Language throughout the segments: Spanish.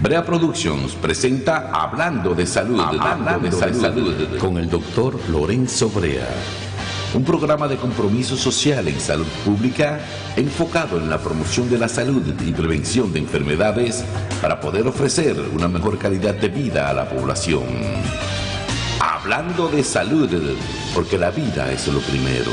Brea Productions presenta Hablando de Salud, con el doctor Lorenzo Brea. Un programa de compromiso social en salud pública enfocado en la promoción de la salud y prevención de enfermedades para poder ofrecer una mejor calidad de vida a la población. Hablando de salud, porque la vida es lo primero.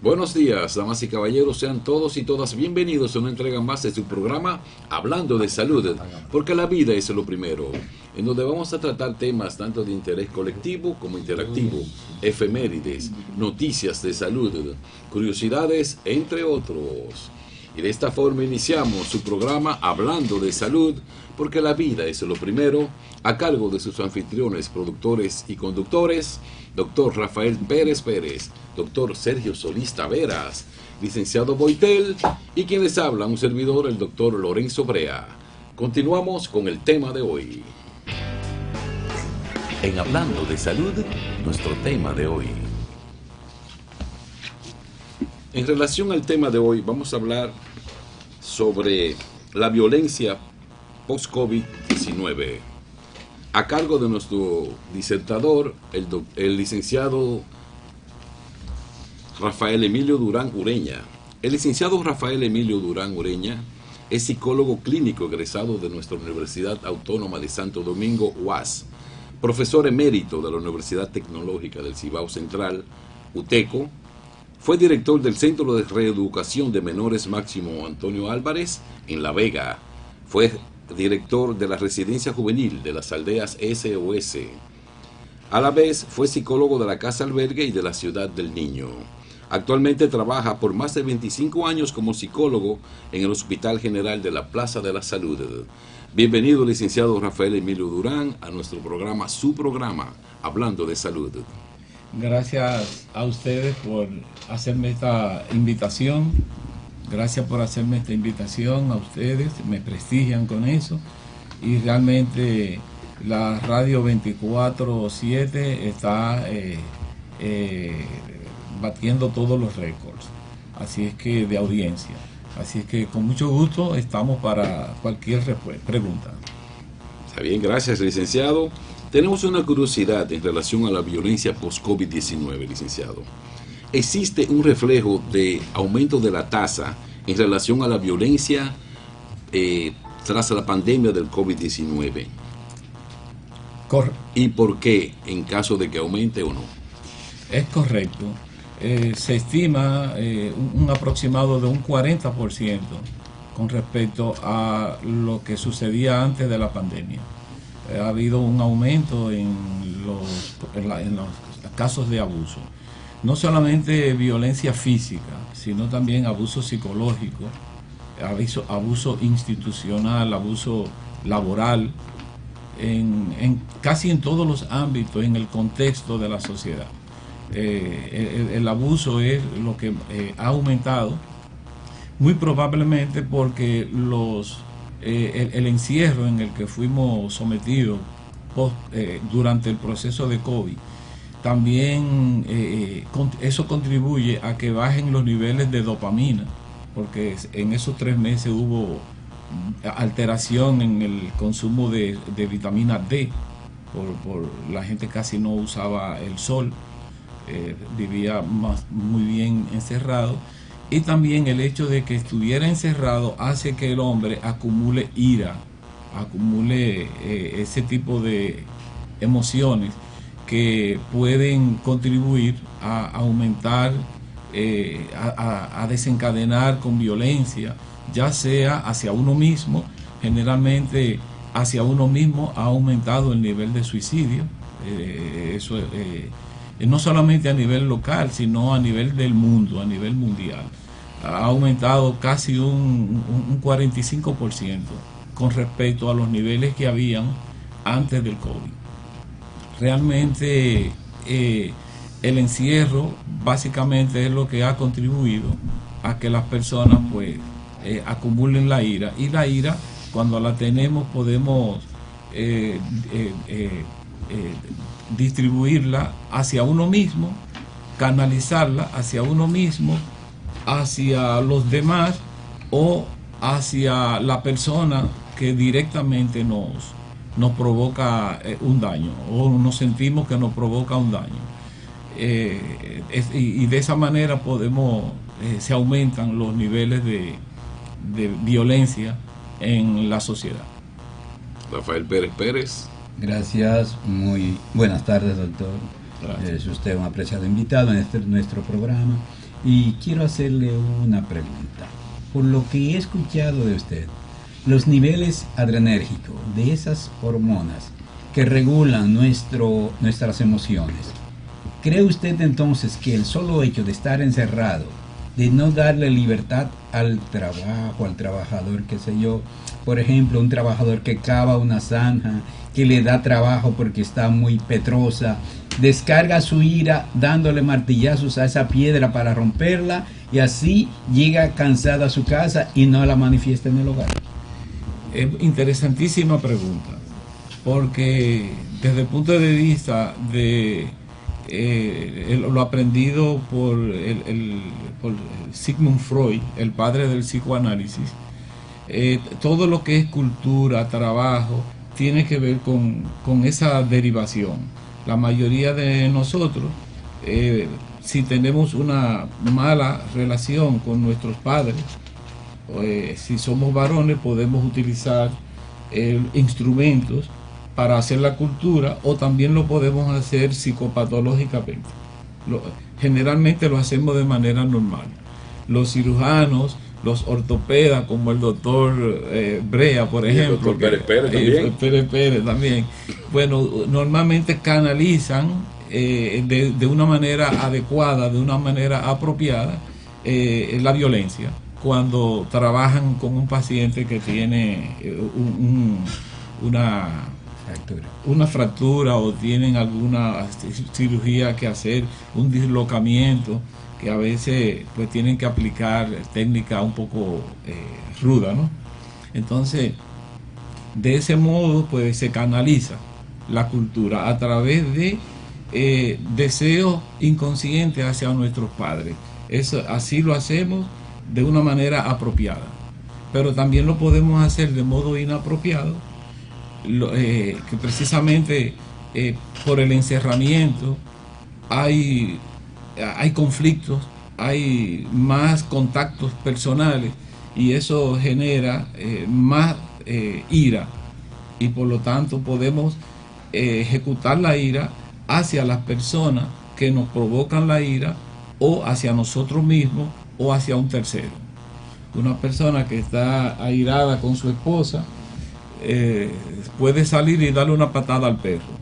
Buenos días, damas y caballeros, sean todos y todas bienvenidos a una entrega más de su programa Hablando de Salud, porque la vida es lo primero, en donde vamos a tratar temas tanto de interés colectivo como interactivo, efemérides, noticias de salud, curiosidades, entre otros. Y de esta forma iniciamos su programa Hablando de Salud, porque la vida es lo primero, a cargo de sus anfitriones, productores y conductores, doctor Rafael Pérez Pérez, doctor Sergio Solís Taveras, licenciado Boitel, y quienes hablan, un servidor, el doctor Lorenzo Brea. Continuamos con el tema de hoy. En Hablando de Salud, nuestro tema de hoy. En relación al tema de hoy, vamos a hablar sobre la violencia post-COVID-19, a cargo de nuestro disertador, el licenciado Rafael Emilio Durán Ureña. El licenciado Rafael Emilio Durán Ureña es psicólogo clínico egresado de nuestra Universidad Autónoma de Santo Domingo, UAS, profesor emérito de la Universidad Tecnológica del Cibao Central, UTECO. Fue director del Centro de Reeducación de Menores Máximo Antonio Álvarez en La Vega. Fue director de la Residencia Juvenil de las Aldeas SOS. A la vez, fue psicólogo de la Casa Albergue y de la Ciudad del Niño. Actualmente trabaja por más de 25 años como psicólogo en el Hospital General de la Plaza de la Salud. Bienvenido, licenciado Rafael Emilio Durán, a nuestro programa, su programa, Hablando de Salud. Gracias a ustedes por hacerme esta invitación. Gracias por hacerme esta invitación a ustedes. Me prestigian con eso. Y realmente la radio 24/7 está batiendo todos los récords. Así es que de audiencia. Así es que con mucho gusto estamos para cualquier pregunta. Está bien, gracias, licenciado. Tenemos una curiosidad en relación a la violencia post-COVID-19, licenciado. ¿Existe un reflejo de aumento de la tasa en relación a la violencia tras la pandemia del COVID-19? ¿Y por qué, en caso de que aumente o no? Es correcto. Se estima un aproximado de un 40% con respecto a lo que sucedía antes de la pandemia. Ha habido un aumento en los casos de abuso. No solamente violencia física, sino también abuso psicológico, abuso institucional, abuso laboral, casi en todos los ámbitos, en el contexto de la sociedad. El abuso es lo que ha aumentado, muy probablemente porque el encierro en el que fuimos sometidos durante el proceso de COVID, también eso contribuye a que bajen los niveles de dopamina, porque en esos 3 meses hubo alteración en el consumo de vitamina D, por la gente casi no usaba el sol, vivía muy bien encerrado. Y también el hecho de que estuviera encerrado hace que el hombre acumule ira, acumule ese tipo de emociones que pueden contribuir a aumentar, a desencadenar con violencia, ya sea hacia uno mismo. Generalmente hacia uno mismo ha aumentado el nivel de suicidio, no solamente a nivel local, sino a nivel del mundo, a nivel mundial. Ha aumentado casi un 45% con respecto a los niveles que habían antes del COVID. Realmente el encierro básicamente es lo que ha contribuido a que las personas pues acumulen la ira, y la ira, cuando la tenemos, podemos distribuirla hacia uno mismo, canalizarla hacia uno mismo, hacia los demás o hacia la persona que directamente nos provoca un daño o nos sentimos que nos provoca un daño. Y de esa manera se aumentan los niveles de violencia en la sociedad. Rafael Pérez Pérez. Gracias, muy buenas tardes, doctor. Es usted un apreciado invitado en nuestro programa y quiero hacerle una pregunta. Por lo que he escuchado de usted, los niveles adrenérgicos de esas hormonas que regulan nuestras emociones, ¿cree usted entonces que el solo hecho de estar encerrado, de no darle libertad al trabajo, al trabajador, qué sé yo, por ejemplo, un trabajador que cava una zanja, que le da trabajo porque está muy petrosa, descarga su ira dándole martillazos a esa piedra para romperla y así llega cansada a su casa y no la manifiesta en el hogar? Es interesantísima pregunta, porque desde el punto de vista de lo aprendido por Sigmund Freud, el padre del psicoanálisis, todo lo que es cultura, trabajo, tiene que ver con esa derivación. La mayoría de nosotros, si tenemos una mala relación con nuestros padres, si somos varones, podemos utilizar instrumentos para hacer la cultura, o también lo podemos hacer psicopatológicamente. Generalmente lo hacemos de manera normal. Los cirujanos, los ortopedas, como el doctor Brea, por ejemplo, el doctor Pérez Pérez también, bueno, normalmente canalizan de una manera adecuada, de una manera apropiada, la violencia, cuando trabajan con un paciente que tiene una fractura o tienen alguna cirugía que hacer, un dislocamiento, que a veces pues tienen que aplicar técnica un poco ruda, ¿no? Entonces, de ese modo pues se canaliza la cultura a través de deseos inconscientes hacia nuestros padres. Así lo hacemos de una manera apropiada, pero también lo podemos hacer de modo inapropiado, que precisamente por el encerramiento hay conflictos, hay más contactos personales y eso genera más ira, y por lo tanto podemos ejecutar la ira hacia las personas que nos provocan la ira, o hacia nosotros mismos, o hacia un tercero. Una persona que está airada con su esposa puede salir y darle una patada al perro,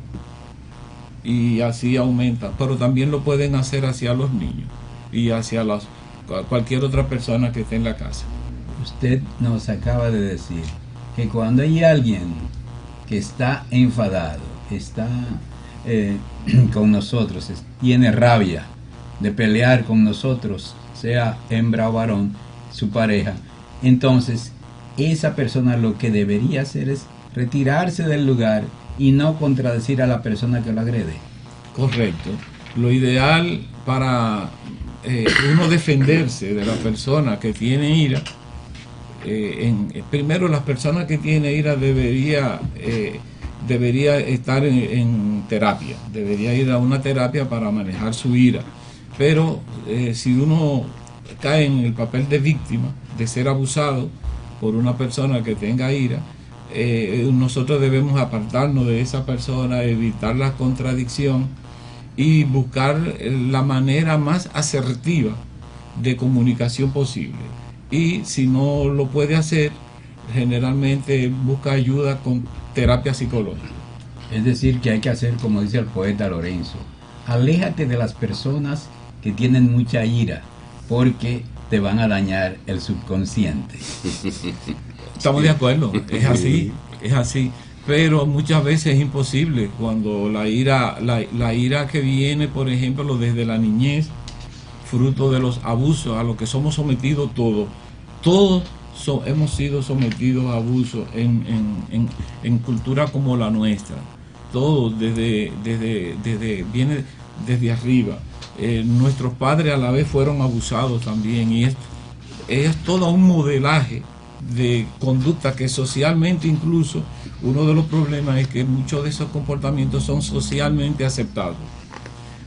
y así aumenta, pero también lo pueden hacer hacia los niños y hacia cualquier otra persona que esté en la casa. Usted nos acaba de decir que cuando hay alguien que está enfadado, está con nosotros, tiene rabia de pelear con nosotros, sea hembra o varón, su pareja, entonces esa persona lo que debería hacer es retirarse del lugar y no contradecir a la persona que lo agrede. Correcto. Lo ideal para uno defenderse de la persona que tiene ira, primero, las personas que tienen ira debería estar en terapia, debería ir a una terapia para manejar su ira. Pero si uno cae en el papel de víctima, de ser abusado por una persona que tenga ira, nosotros debemos apartarnos de esa persona, evitar la contradicción y buscar la manera más asertiva de comunicación posible. Y si no lo puede hacer, generalmente busca ayuda con terapia psicológica. Es decir, que hay que hacer como dice el poeta Lorenzo: aléjate de las personas que tienen mucha ira, porque te van a dañar el subconsciente. Estamos de acuerdo, es así, pero muchas veces es imposible cuando la ira que viene, por ejemplo, desde la niñez, fruto de los abusos a los que somos sometidos todos hemos sido sometidos a abusos en cultura como la nuestra. Todo viene desde arriba. Nuestros padres a la vez fueron abusados también, y es todo un modelaje de conducta que socialmente, incluso uno de los problemas es que muchos de esos comportamientos son socialmente aceptados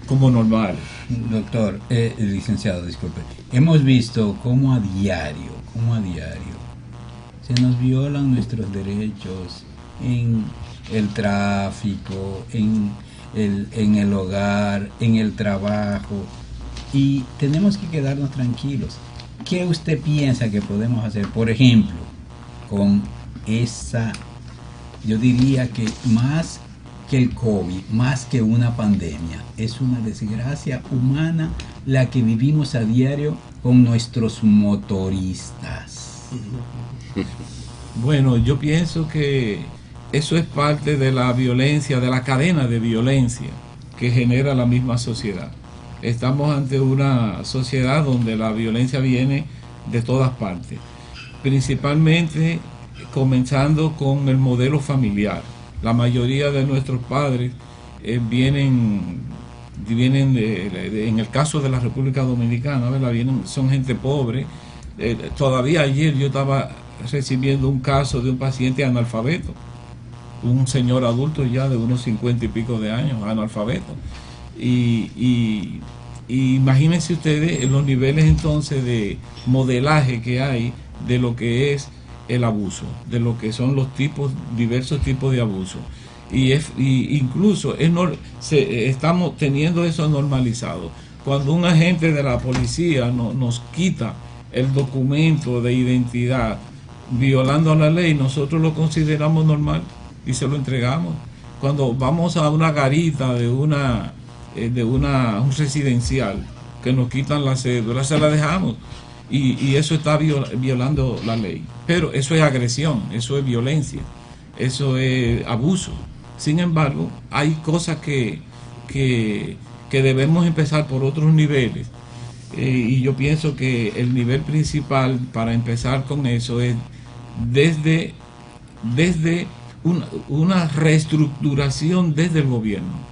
como normales. Doctor, licenciado, disculpe, hemos visto cómo a diario se nos violan nuestros derechos en el tráfico, en el hogar, en el trabajo, y tenemos que quedarnos tranquilos. ¿Qué usted piensa que podemos hacer, por ejemplo, con esa, yo diría que más que el COVID, más que una pandemia, es una desgracia humana la que vivimos a diario con nuestros motoristas? Bueno, yo pienso que eso es parte de la violencia, de la cadena de violencia que genera la misma sociedad. Estamos ante una sociedad donde la violencia viene de todas partes, principalmente comenzando con el modelo familiar. La mayoría de nuestros padres vienen en el caso de la República Dominicana, ¿verdad? Son gente pobre. Todavía ayer yo estaba recibiendo un caso de un paciente analfabeto, un señor adulto ya de unos 50 y pico de años, analfabeto. Y imagínense ustedes los niveles entonces de modelaje que hay de lo que es el abuso, de lo que son los diversos tipos de abuso. Y incluso estamos teniendo eso normalizado. Cuando un agente de la policía nos quita el documento de identidad violando la ley, nosotros lo consideramos normal y se lo entregamos. Cuando vamos a una garita de un residencial que nos quitan la cédula, se la dejamos, y eso está violando la ley. Pero eso es agresión, eso es violencia, eso es abuso. Sin embargo, hay cosas que debemos empezar por otros niveles, y yo pienso que el nivel principal para empezar con eso es desde una reestructuración desde el gobierno.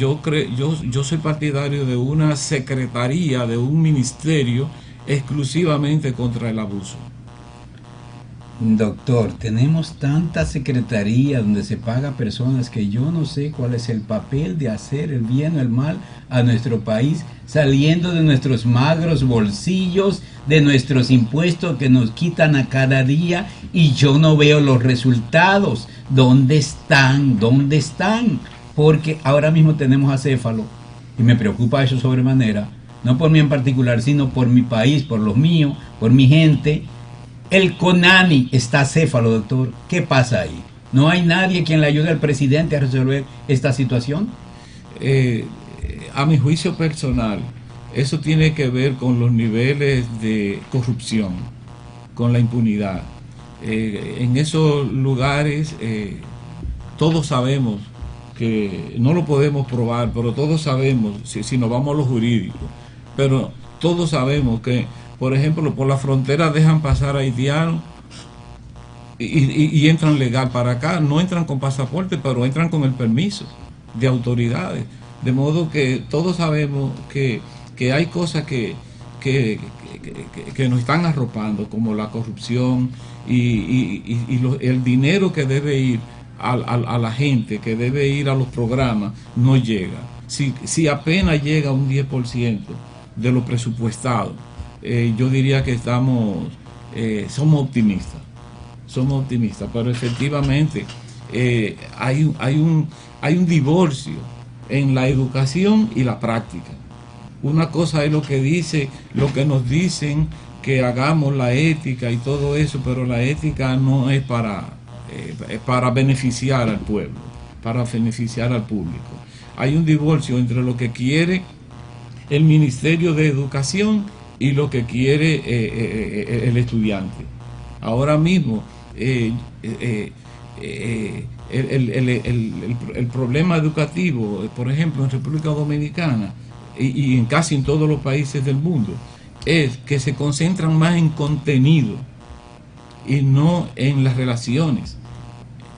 Yo soy partidario de una secretaría, de un ministerio exclusivamente contra el abuso. Doctor, tenemos tanta secretaría donde se paga personas que yo no sé cuál es el papel de hacer el bien o el mal a nuestro país, saliendo de nuestros magros bolsillos, de nuestros impuestos que nos quitan a cada día, y yo no veo los resultados. ¿Dónde están? ¿Dónde están? Porque ahora mismo tenemos acéfalo, y me preocupa eso sobremanera, no por mí en particular, sino por mi país, por los míos, por mi gente. El CONANI está acéfalo, doctor. ¿Qué pasa ahí? ¿No hay nadie quien le ayude al presidente a resolver esta situación? A mi juicio personal, eso tiene que ver con los niveles de corrupción, con la impunidad. En esos lugares todos sabemos que no lo podemos probar, pero todos sabemos, si nos vamos a lo jurídico, pero todos sabemos que, por ejemplo, por la frontera dejan pasar haitianos y entran legal para acá, no entran con pasaporte, pero entran con el permiso de autoridades. De modo que todos sabemos que hay cosas que nos están arropando, como la corrupción y el dinero que debe ir a la gente, que debe ir a los programas, no llega. Si apenas llega un 10% de lo presupuestado, yo diría que somos optimistas, pero efectivamente hay un divorcio en la educación y la práctica. Una cosa es lo que nos dicen que hagamos, la ética y todo eso, pero la ética no es para beneficiar al pueblo, para beneficiar al público. Hay un divorcio entre lo que quiere el Ministerio de Educación y lo que quiere el estudiante. Ahora mismo el problema educativo, por ejemplo, en República Dominicana y en casi en todos los países del mundo, es que se concentran más en contenido y no en las relaciones.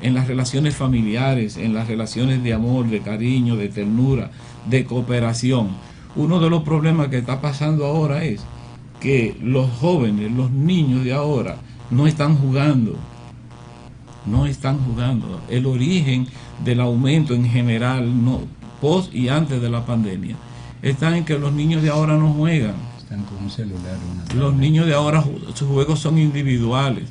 en las relaciones familiares, en las relaciones de amor, de cariño, de ternura, de cooperación. Uno de los problemas que está pasando ahora es que los jóvenes, los niños de ahora, no están jugando. El origen del aumento en general, post y antes de la pandemia, está en que los niños de ahora no juegan. Están con un celular. Los niños de ahora, sus juegos son individuales.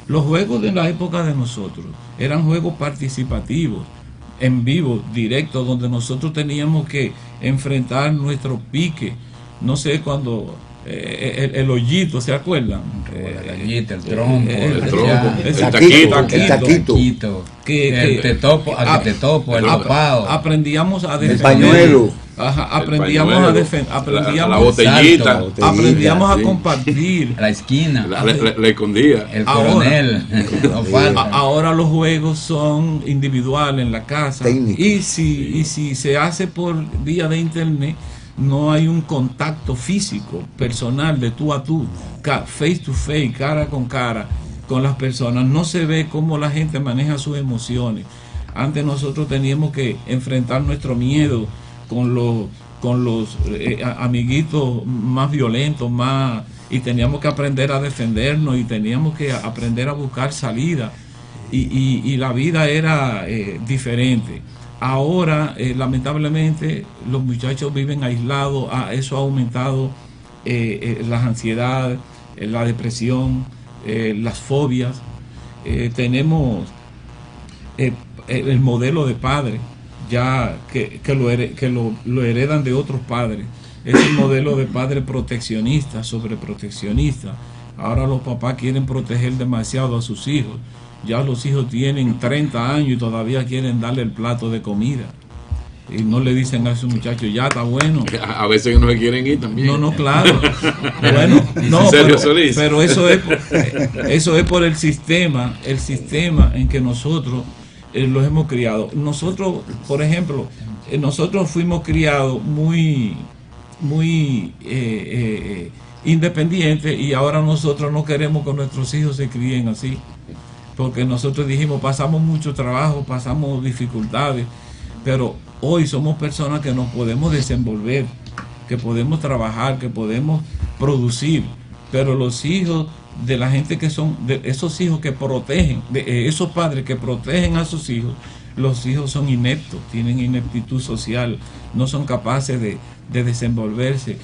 Los juegos de la época de nosotros eran juegos participativos, en vivo, directo, donde nosotros teníamos que enfrentar nuestro pique. No sé, cuando el hoyito, ¿se acuerdan? La galleta, el trompo, el taquito, el te topo, el topado, aprendíamos a defender, el pañuelo, aprendíamos a defender, la botellita, aprendíamos a compartir, la esquina, la escondía, el coronel. Ahora los juegos son individuales en la casa. Técnico. Y si se hace por vía de internet, no hay un contacto físico, personal, de tú a tú, face to face, cara con cara con las personas. No se ve cómo la gente maneja sus emociones. Antes nosotros teníamos que enfrentar nuestro miedo con los amiguitos más violentos, y teníamos que aprender a defendernos y teníamos que aprender a buscar salida, y la vida era diferente. Ahora, lamentablemente, los muchachos viven aislados. Eso ha aumentado las ansiedades, la depresión, las fobias. Tenemos el modelo de padre, ya que lo heredan de otros padres. Es el modelo de padre proteccionista, sobreproteccionista. Ahora los papás quieren proteger demasiado a sus hijos. Ya los hijos tienen 30 años y todavía quieren darle el plato de comida. Y no le dicen a esos muchachos, ya está bueno. A veces no se quieren ir también. No, claro. Bueno, pero eso es por el sistema en que nosotros los hemos criado. Nosotros, por ejemplo, nosotros fuimos criados muy independientes, y ahora nosotros no queremos que nuestros hijos se críen así. Porque nosotros dijimos, pasamos mucho trabajo, pasamos dificultades, pero hoy somos personas que nos podemos desenvolver, que podemos trabajar, que podemos producir. Pero los hijos de la gente que son, de esos hijos que protegen, de esos padres que protegen a sus hijos, los hijos son ineptos, tienen ineptitud social, no son capaces de desenvolverse,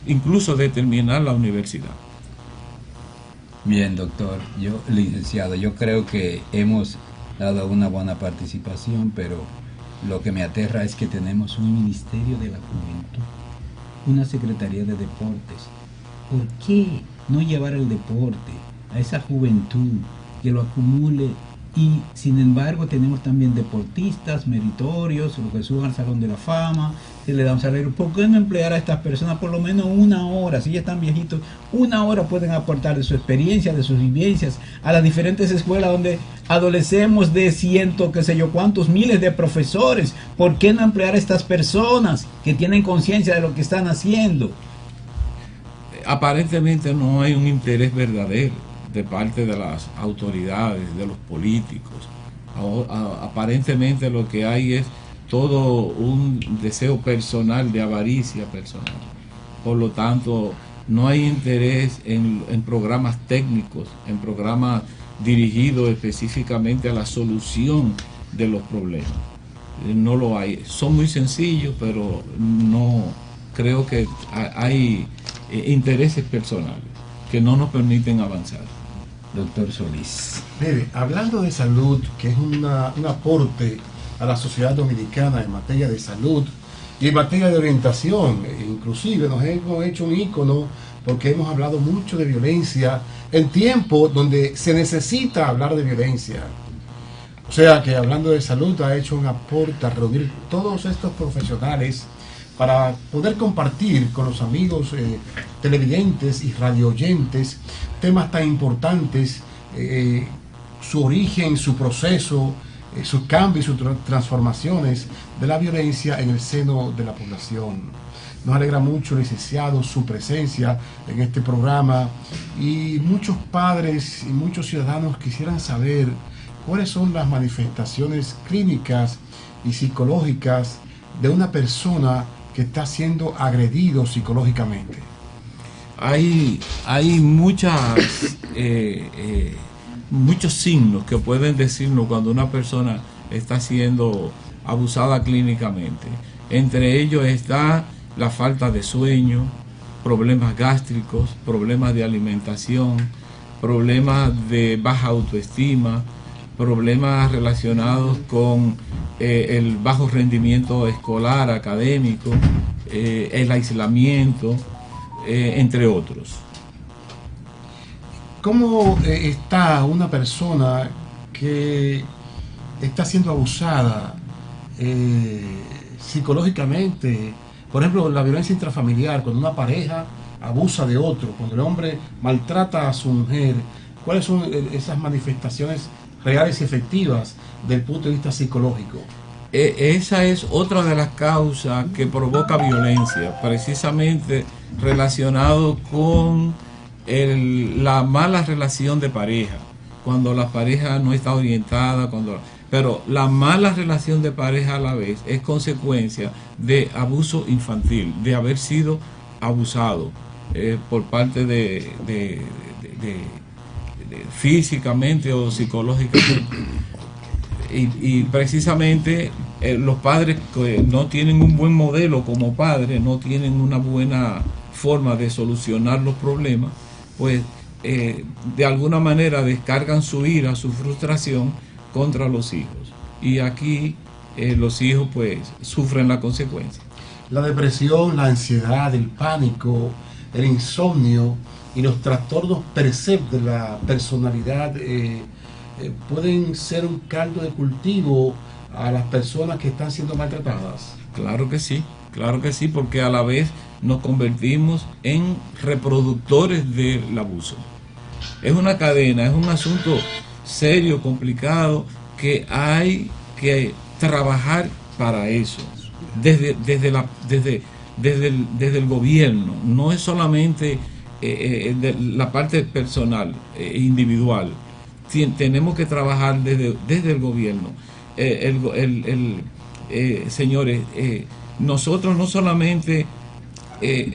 incluso de terminar la universidad. Bien, doctor, licenciado, yo creo que hemos dado una buena participación, pero lo que me aterra es que tenemos un Ministerio de la Juventud, una Secretaría de Deportes. ¿Por qué no llevar el deporte a esa juventud que lo acumule? Y sin embargo tenemos también deportistas meritorios, los que suban al Salón de la Fama, se le da un salario. ¿Por qué no emplear a estas personas por lo menos una hora? Si ya están viejitos, una hora pueden aportar de su experiencia, de sus vivencias, a las diferentes escuelas donde adolecemos de qué sé yo cuántos miles de profesores. ¿Por qué no emplear a estas personas que tienen conciencia de lo que están haciendo? Aparentemente no hay un interés verdadero de parte de las autoridades, de los políticos. Aparentemente lo que hay es todo un deseo personal, de avaricia personal. Por lo tanto, no hay interés en programas técnicos, en programas dirigidos específicamente a la solución de los problemas. No lo hay. Son muy sencillos, pero no creo que hay intereses personales que no nos permiten avanzar. Doctor Solís. Mire, hablando de salud, que es un aporte a la sociedad dominicana en materia de salud y en materia de orientación, inclusive nos hemos hecho un ícono porque hemos hablado mucho de violencia en tiempos donde se necesita hablar de violencia. O sea que hablando de salud ha hecho un aporte a reunir todos estos profesionales para poder compartir con los amigos televidentes y radioyentes temas tan importantes, su origen, su proceso, sus cambios, sus transformaciones de la violencia en el seno de la población. Nos alegra mucho, licenciado, su presencia en este programa, y muchos padres y muchos ciudadanos quisieran saber ¿cuáles son las manifestaciones clínicas y psicológicas de una persona que está siendo agredido psicológicamente? Hay muchos signos que pueden decirnos cuando una persona está siendo abusada clínicamente. Entre ellos está la falta de sueño, problemas gástricos, problemas de alimentación, problemas de baja autoestima, problemas relacionados con el bajo rendimiento escolar, académico, el aislamiento, entre otros. ¿Cómo está una persona que está siendo abusada psicológicamente? Por ejemplo, la violencia intrafamiliar, cuando una pareja abusa de otro, cuando el hombre maltrata a su mujer, ¿cuáles son esas manifestaciones reales y efectivas del punto de vista psicológico? Esa es otra de las causas que provoca violencia, precisamente relacionado con la mala relación de pareja, cuando la pareja no está orientada, pero la mala relación de pareja a la vez es consecuencia de abuso infantil, de haber sido abusado por parte de físicamente o psicológicamente. Y precisamente los padres que no tienen un buen modelo como padres, no tienen una buena forma de solucionar los problemas, pues de alguna manera descargan su ira, su frustración contra los hijos. Y aquí los hijos pues sufren la consecuencia. La depresión, la ansiedad, el pánico, el insomnio y los trastornos per se de la personalidad pueden ser un caldo de cultivo a las personas que están siendo maltratadas. Claro que sí, porque a la vez nos convertimos en reproductores del abuso. Es una cadena, es un asunto serio, complicado, que hay que trabajar para eso, desde el gobierno. No es solamente la parte personal, individual. Tenemos que trabajar desde el gobierno. Señores, nosotros no solamente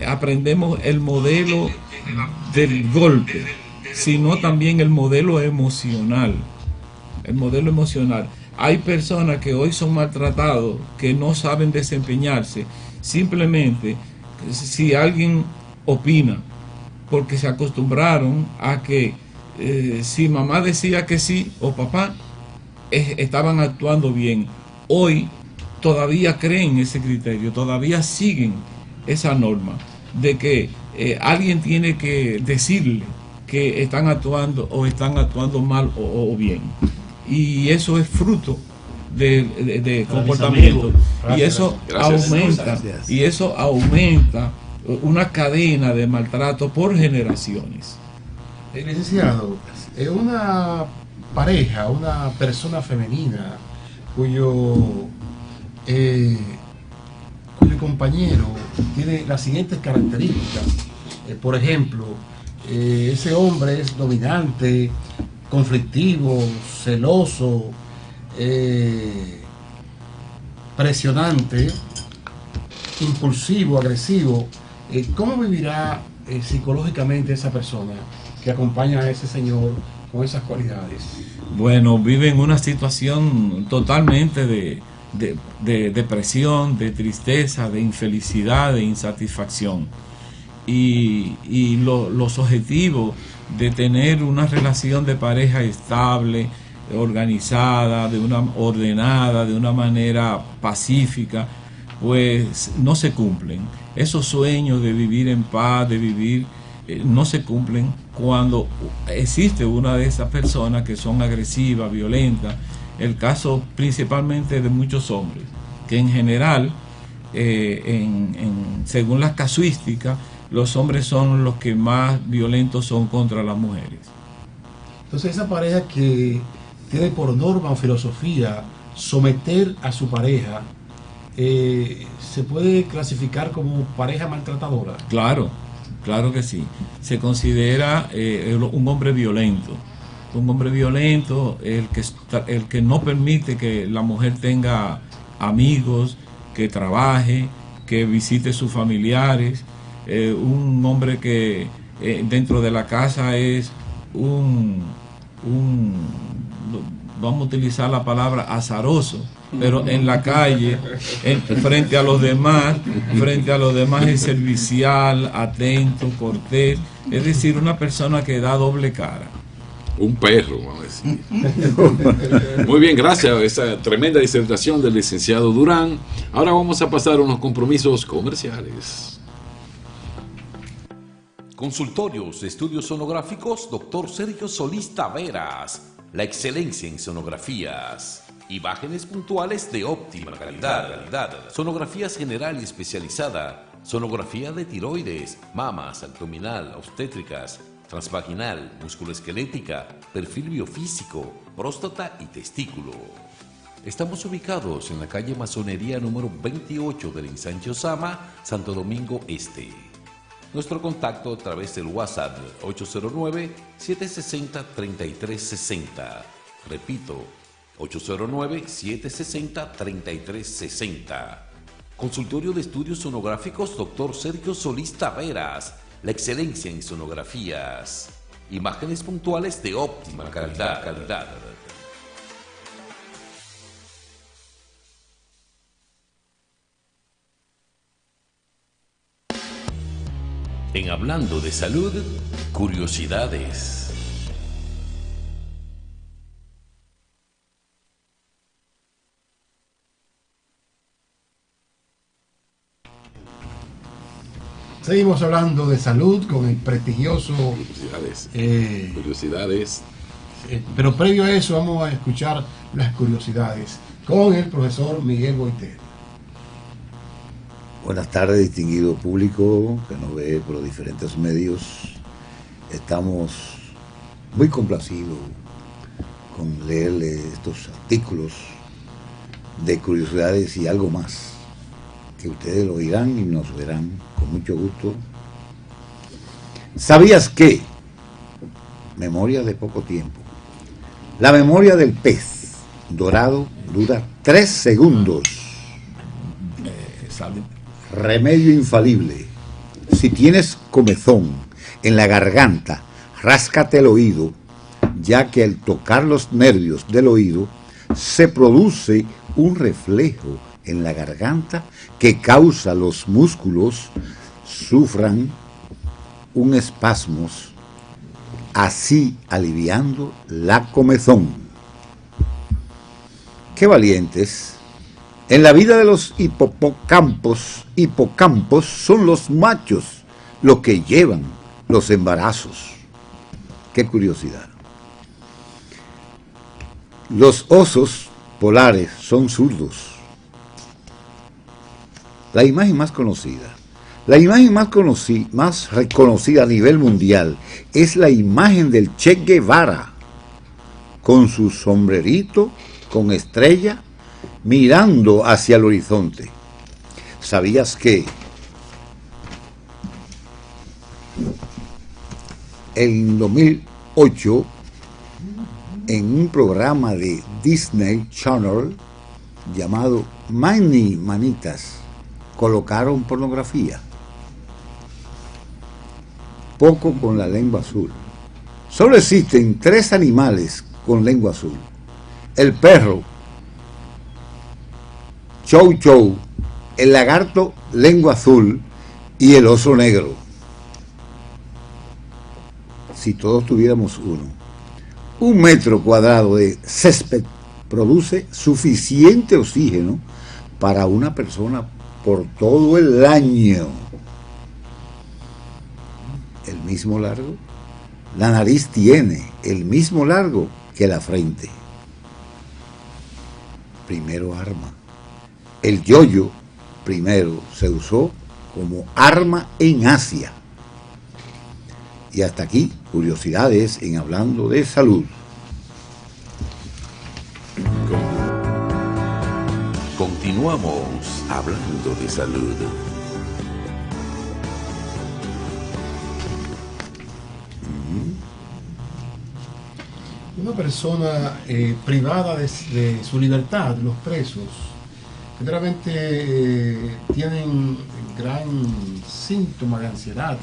aprendemos el modelo del golpe, sino también el modelo emocional. Hay personas que hoy son maltratados, que no saben desempeñarse, simplemente si alguien opina, porque se acostumbraron a que si mamá decía que sí o papá, estaban actuando bien. Hoy todavía creen ese criterio, todavía siguen esa norma de que alguien tiene que decirle que están actuando mal o bien. Y eso es fruto de comportamiento. Y eso aumenta una cadena de maltrato por generaciones. Licenciado, una pareja, una persona femenina cuyo compañero tiene las siguientes características. Por ejemplo, ese hombre es dominante, conflictivo, celoso, presionante, impulsivo, agresivo. ¿Cómo vivirá psicológicamente esa persona que acompaña a ese señor con esas cualidades? Bueno, vive en una situación totalmente de depresión, de tristeza, de infelicidad, de insatisfacción. Y los objetivos de tener una relación de pareja estable, organizada, ordenada, de una manera pacífica, pues no se cumplen. Esos sueños de vivir en paz, de vivir, no se cumplen cuando existe una de esas personas que son agresivas, violentas. El caso principalmente de muchos hombres, que en general, según las casuísticas, los hombres son los que más violentos son contra las mujeres. Entonces esa pareja que tiene por norma o filosofía someter a su pareja, ¿se puede clasificar como pareja maltratadora? Claro que sí. Se considera un hombre violento. un hombre violento, el que no permite que la mujer tenga amigos, que trabaje, que visite sus familiares, un hombre que dentro de la casa es vamos a utilizar la palabra azaroso, pero en la calle, frente a los demás es servicial, atento, cortés, es decir, una persona que da doble cara. Un perro, vamos a decir. Muy bien, gracias a esa tremenda disertación del licenciado Durán. Ahora vamos a pasar a unos compromisos comerciales. Consultorios de Estudios Sonográficos, Dr. Sergio Solís Taveras. La excelencia en sonografías. Imágenes puntuales de óptima calidad. Sonografías general y especializada. Sonografía de tiroides, mamas, abdominal, obstétricas, transvaginal, musculoesquelética, perfil biofísico, próstata y testículo. Estamos ubicados en la calle Masonería número 28 del Ensanche Osama, Santo Domingo Este. Nuestro contacto a través del WhatsApp 809-760-3360. Repito, 809-760-3360. Consultorio de Estudios Sonográficos, Dr. Sergio Solís Taveras. La excelencia en sonografías. Imágenes puntuales de óptima calidad. En Hablando de Salud, curiosidades. Seguimos hablando de salud con el prestigioso... Curiosidades. Pero previo a eso vamos a escuchar las curiosidades con el profesor Miguel Boiter. Buenas tardes, distinguido público que nos ve por los diferentes medios. Estamos muy complacidos con leerle estos artículos de curiosidades y algo más, que ustedes lo oirán y nos verán con mucho gusto. ¿Sabías que? Memoria de poco tiempo. La memoria del pez dorado dura 3 segundos. Remedio infalible. Si tienes comezón en la garganta, ráscate el oído, ya que al tocar los nervios del oído se produce un reflejo en la garganta que causa los músculos sufran un espasmo, así aliviando la comezón. ¡Qué valientes! En la vida de los hipocampos son los machos los que llevan los embarazos. ¡Qué curiosidad! Los osos polares son zurdos. La imagen más reconocida a nivel mundial es la imagen del Che Guevara, con su sombrerito con estrella, mirando hacia el horizonte. ¿Sabías que en 2008, en un programa de Disney Channel llamado Mani Manitas, colocaron pornografía? Poco con la lengua azul. Solo existen 3 animales con lengua azul: el perro, Chow Chow, el lagarto lengua azul y el oso negro. Si todos tuviéramos uno, 1 metro cuadrado de césped produce suficiente oxígeno para una persona por todo el año. El mismo largo. La nariz tiene el mismo largo que la frente. Primero arma. El yoyo primero se usó como arma en Asia. Y hasta aquí, curiosidades en Hablando de Salud. Continuamos hablando de salud. Una persona privada de su libertad, los presos, generalmente tienen gran síntoma de ansiedad,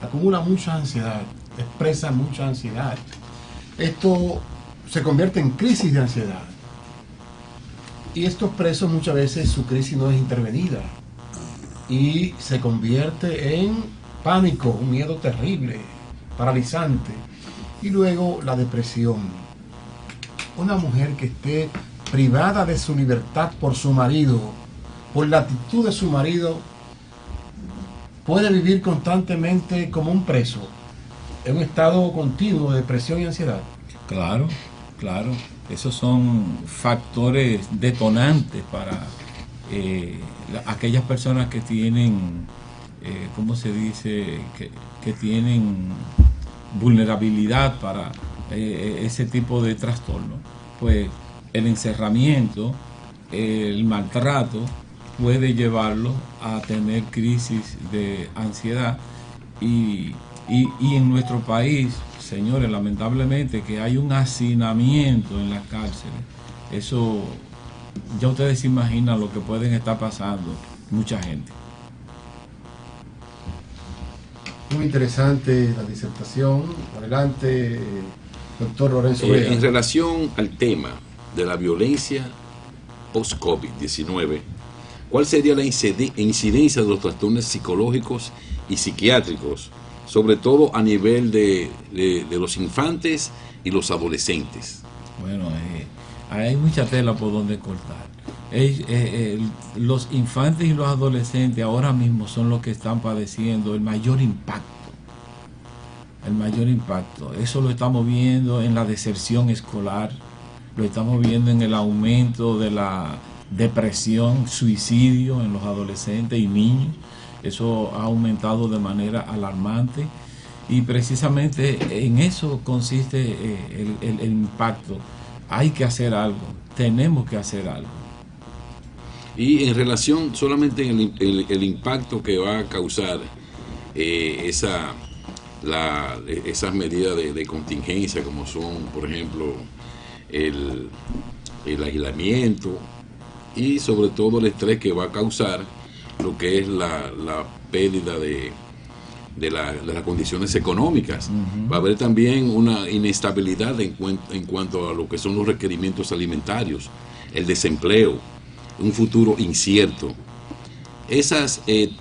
acumulan mucha ansiedad, expresan mucha ansiedad. Esto se convierte en crisis de ansiedad. Y estos presos muchas veces su crisis no es intervenida y se convierte en pánico, un miedo terrible, paralizante. Y luego la depresión. Una mujer que esté privada de su libertad por su marido, por la actitud de su marido, puede vivir constantemente como un preso, en un estado continuo de depresión y ansiedad. Claro, claro. Esos son factores detonantes para aquellas personas que tienen, ¿cómo se dice? Que tienen vulnerabilidad para ese tipo de trastorno. Pues el encerramiento, el maltrato puede llevarlo a tener crisis de ansiedad y en nuestro país, señores, lamentablemente que hay un hacinamiento en las cárceles. Eso, ya ustedes se imaginan lo que pueden estar pasando mucha gente. Muy interesante la disertación. Adelante, doctor Lorenzo Brea. En relación al tema de la violencia post-COVID-19, ¿cuál sería la incidencia de los trastornos psicológicos y psiquiátricos, sobre todo a nivel de los infantes y los adolescentes? Bueno, hay mucha tela por donde cortar. Los infantes y los adolescentes ahora mismo son los que están padeciendo el mayor impacto. El mayor impacto. Eso lo estamos viendo en la deserción escolar, lo estamos viendo en el aumento de la depresión, suicidio en los adolescentes y niños. Eso ha aumentado de manera alarmante y precisamente en eso consiste el impacto. Hay que hacer algo, tenemos que hacer algo. Y en relación solamente en el impacto que va a causar esas medidas de contingencia, como son, por ejemplo, el aislamiento y sobre todo el estrés que va a causar lo que es la pérdida de las condiciones económicas. Va a haber también una inestabilidad en cuanto a lo que son los requerimientos alimentarios, el desempleo, un futuro incierto.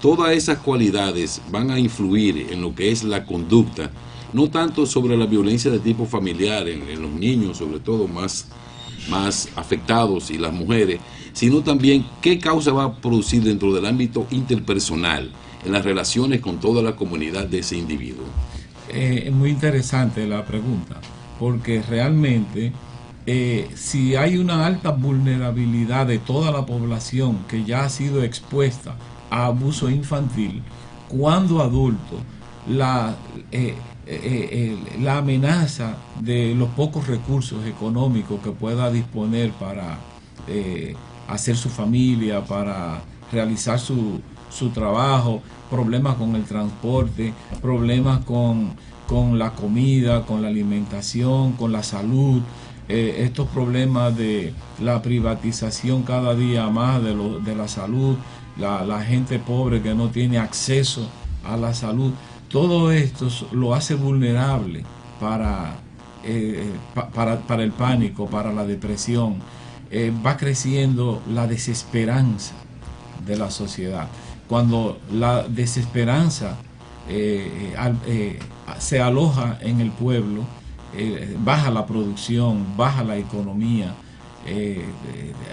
Todas esas cualidades van a influir en lo que es la conducta, no tanto sobre la violencia de tipo familiar en los niños, sobre todo más afectados, y las mujeres, sino también qué causa va a producir dentro del ámbito interpersonal, en las relaciones con toda la comunidad de ese individuo. Es muy interesante la pregunta, porque realmente si hay una alta vulnerabilidad de toda la población que ya ha sido expuesta a abuso infantil, cuando adulto, la amenaza de los pocos recursos económicos que pueda disponer para hacer su familia, para realizar su trabajo, problemas con el transporte, problemas con la comida, con la alimentación, con la salud, estos problemas de la privatización cada día más de la salud, la gente pobre que no tiene acceso a la salud, todo esto lo hace vulnerable para el pánico, para la depresión. Va creciendo la desesperanza de la sociedad. Cuando la desesperanza se aloja en el pueblo, baja la producción, baja la economía,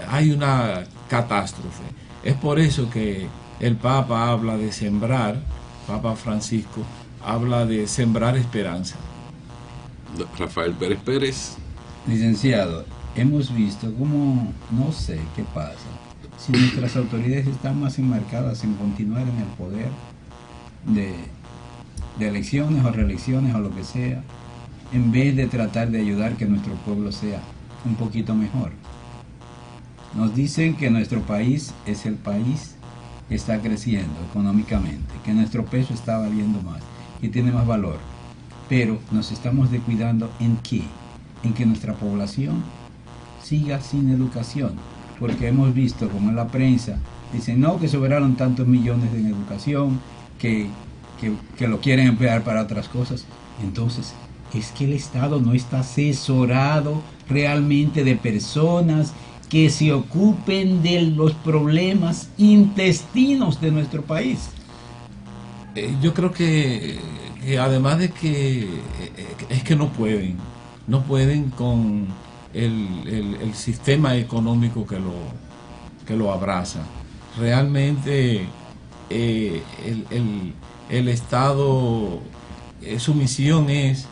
hay una catástrofe. Es por eso que el Papa habla de sembrar, Papa Francisco habla de sembrar esperanza. Rafael Pérez Pérez. Licenciado, hemos visto cómo, no sé qué pasa, si nuestras autoridades están más enmarcadas en continuar en el poder de elecciones o reelecciones o lo que sea, en vez de tratar de ayudar que nuestro pueblo sea un poquito mejor. Nos dicen que nuestro país es el país que está creciendo económicamente, que nuestro peso está valiendo más, que tiene más valor, pero nos estamos descuidando ¿en qué? en que nuestra población siga sin educación, porque hemos visto como en la prensa dicen no, que sobraron tantos millones en educación, que lo quieren emplear para otras cosas. Entonces, es que el Estado no está asesorado realmente de personas que se ocupen de los problemas intestinos de nuestro país. Yo creo que además de que es que no pueden con el sistema económico que lo abraza. Realmente el Estado, su misión es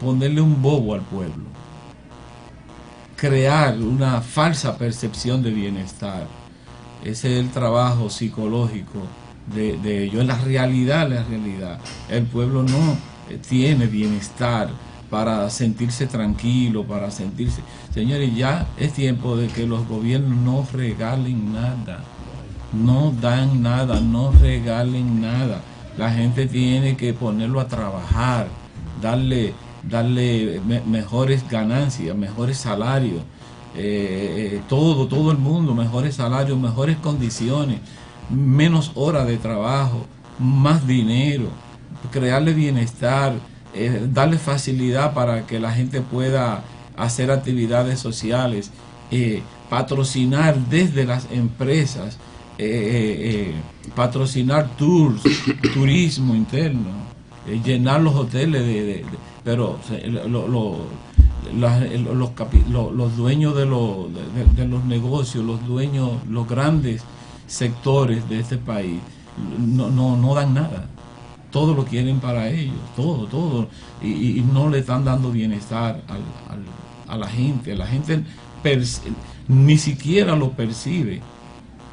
ponerle un bobo al pueblo, crear una falsa percepción de bienestar. Ese es el trabajo psicológico de ellos. En la realidad, el pueblo no tiene bienestar para sentirse tranquilo, para sentirse... Señores, ya es tiempo de que los gobiernos no regalen nada, no dan nada, no regalen nada. La gente tiene que ponerlo a trabajar, darle mejores ganancias, mejores salarios, todo el mundo, mejores salarios, mejores condiciones, menos horas de trabajo, más dinero, crearle bienestar, darle facilidad para que la gente pueda hacer actividades sociales, patrocinar desde las empresas, patrocinar tours, turismo interno, llenar los hoteles pero los dueños de los negocios, los grandes sectores de este país no dan nada, todo lo quieren para ellos, todo, y no le están dando bienestar a la gente ni siquiera lo percibe,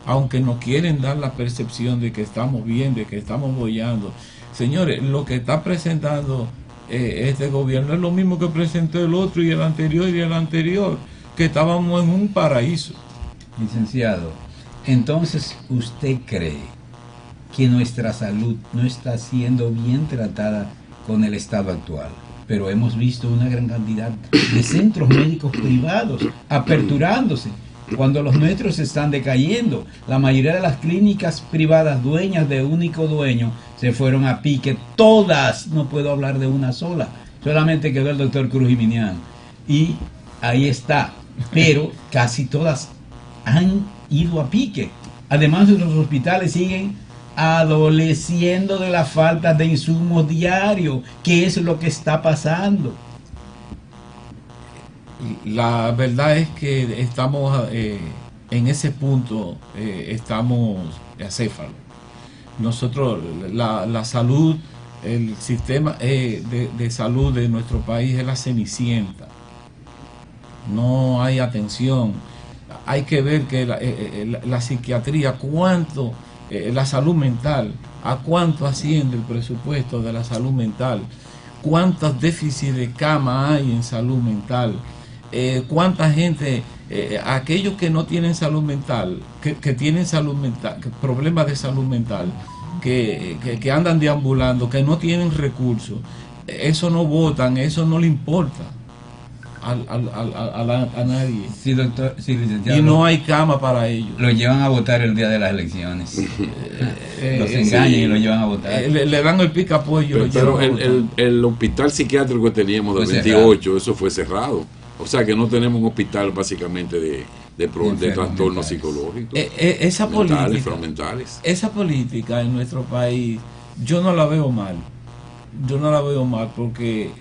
aunque nos quieren dar la percepción de que estamos bien, de que estamos boyando. Señores, lo que está presentando este gobierno es lo mismo que presentó el otro y el anterior, que estábamos en un paraíso. Licenciado, entonces usted cree que nuestra salud no está siendo bien tratada con el estado actual, pero hemos visto una gran cantidad de centros médicos privados aperturándose cuando los nuestros están decayendo. La mayoría de las clínicas privadas dueñas de único dueño se fueron a pique, todas, no puedo hablar de una sola, solamente quedó el doctor Cruz Jiminián y ahí está, pero casi todas han ido a pique. Además, los hospitales siguen adoleciendo de la falta de insumos diarios. ¿Qué es lo que está pasando? La verdad es que estamos en ese punto, estamos acéfalos. Nosotros, la salud, el sistema de salud de nuestro país es la cenicienta. No hay atención. Hay que ver que la psiquiatría, cuánto, la salud mental, a cuánto asciende el presupuesto de la salud mental, cuántos déficits de cama hay en salud mental, cuánta gente, aquellos que no tienen salud mental, que tienen salud mental, problemas de salud mental, que andan deambulando, que no tienen recursos, eso no votan, eso no le importa a nadie. Sí, doctor, sí, licenciado. Y no hay cama para ellos. Lo llevan a votar el día de las elecciones. Los engañan y lo llevan a votar. Le dan el pica pollo. Pero el hospital psiquiátrico que teníamos de 28, eso fue cerrado. O sea que no tenemos un hospital básicamente de trastornos psicológicos. Esa esa política en nuestro país, yo no la veo mal. Porque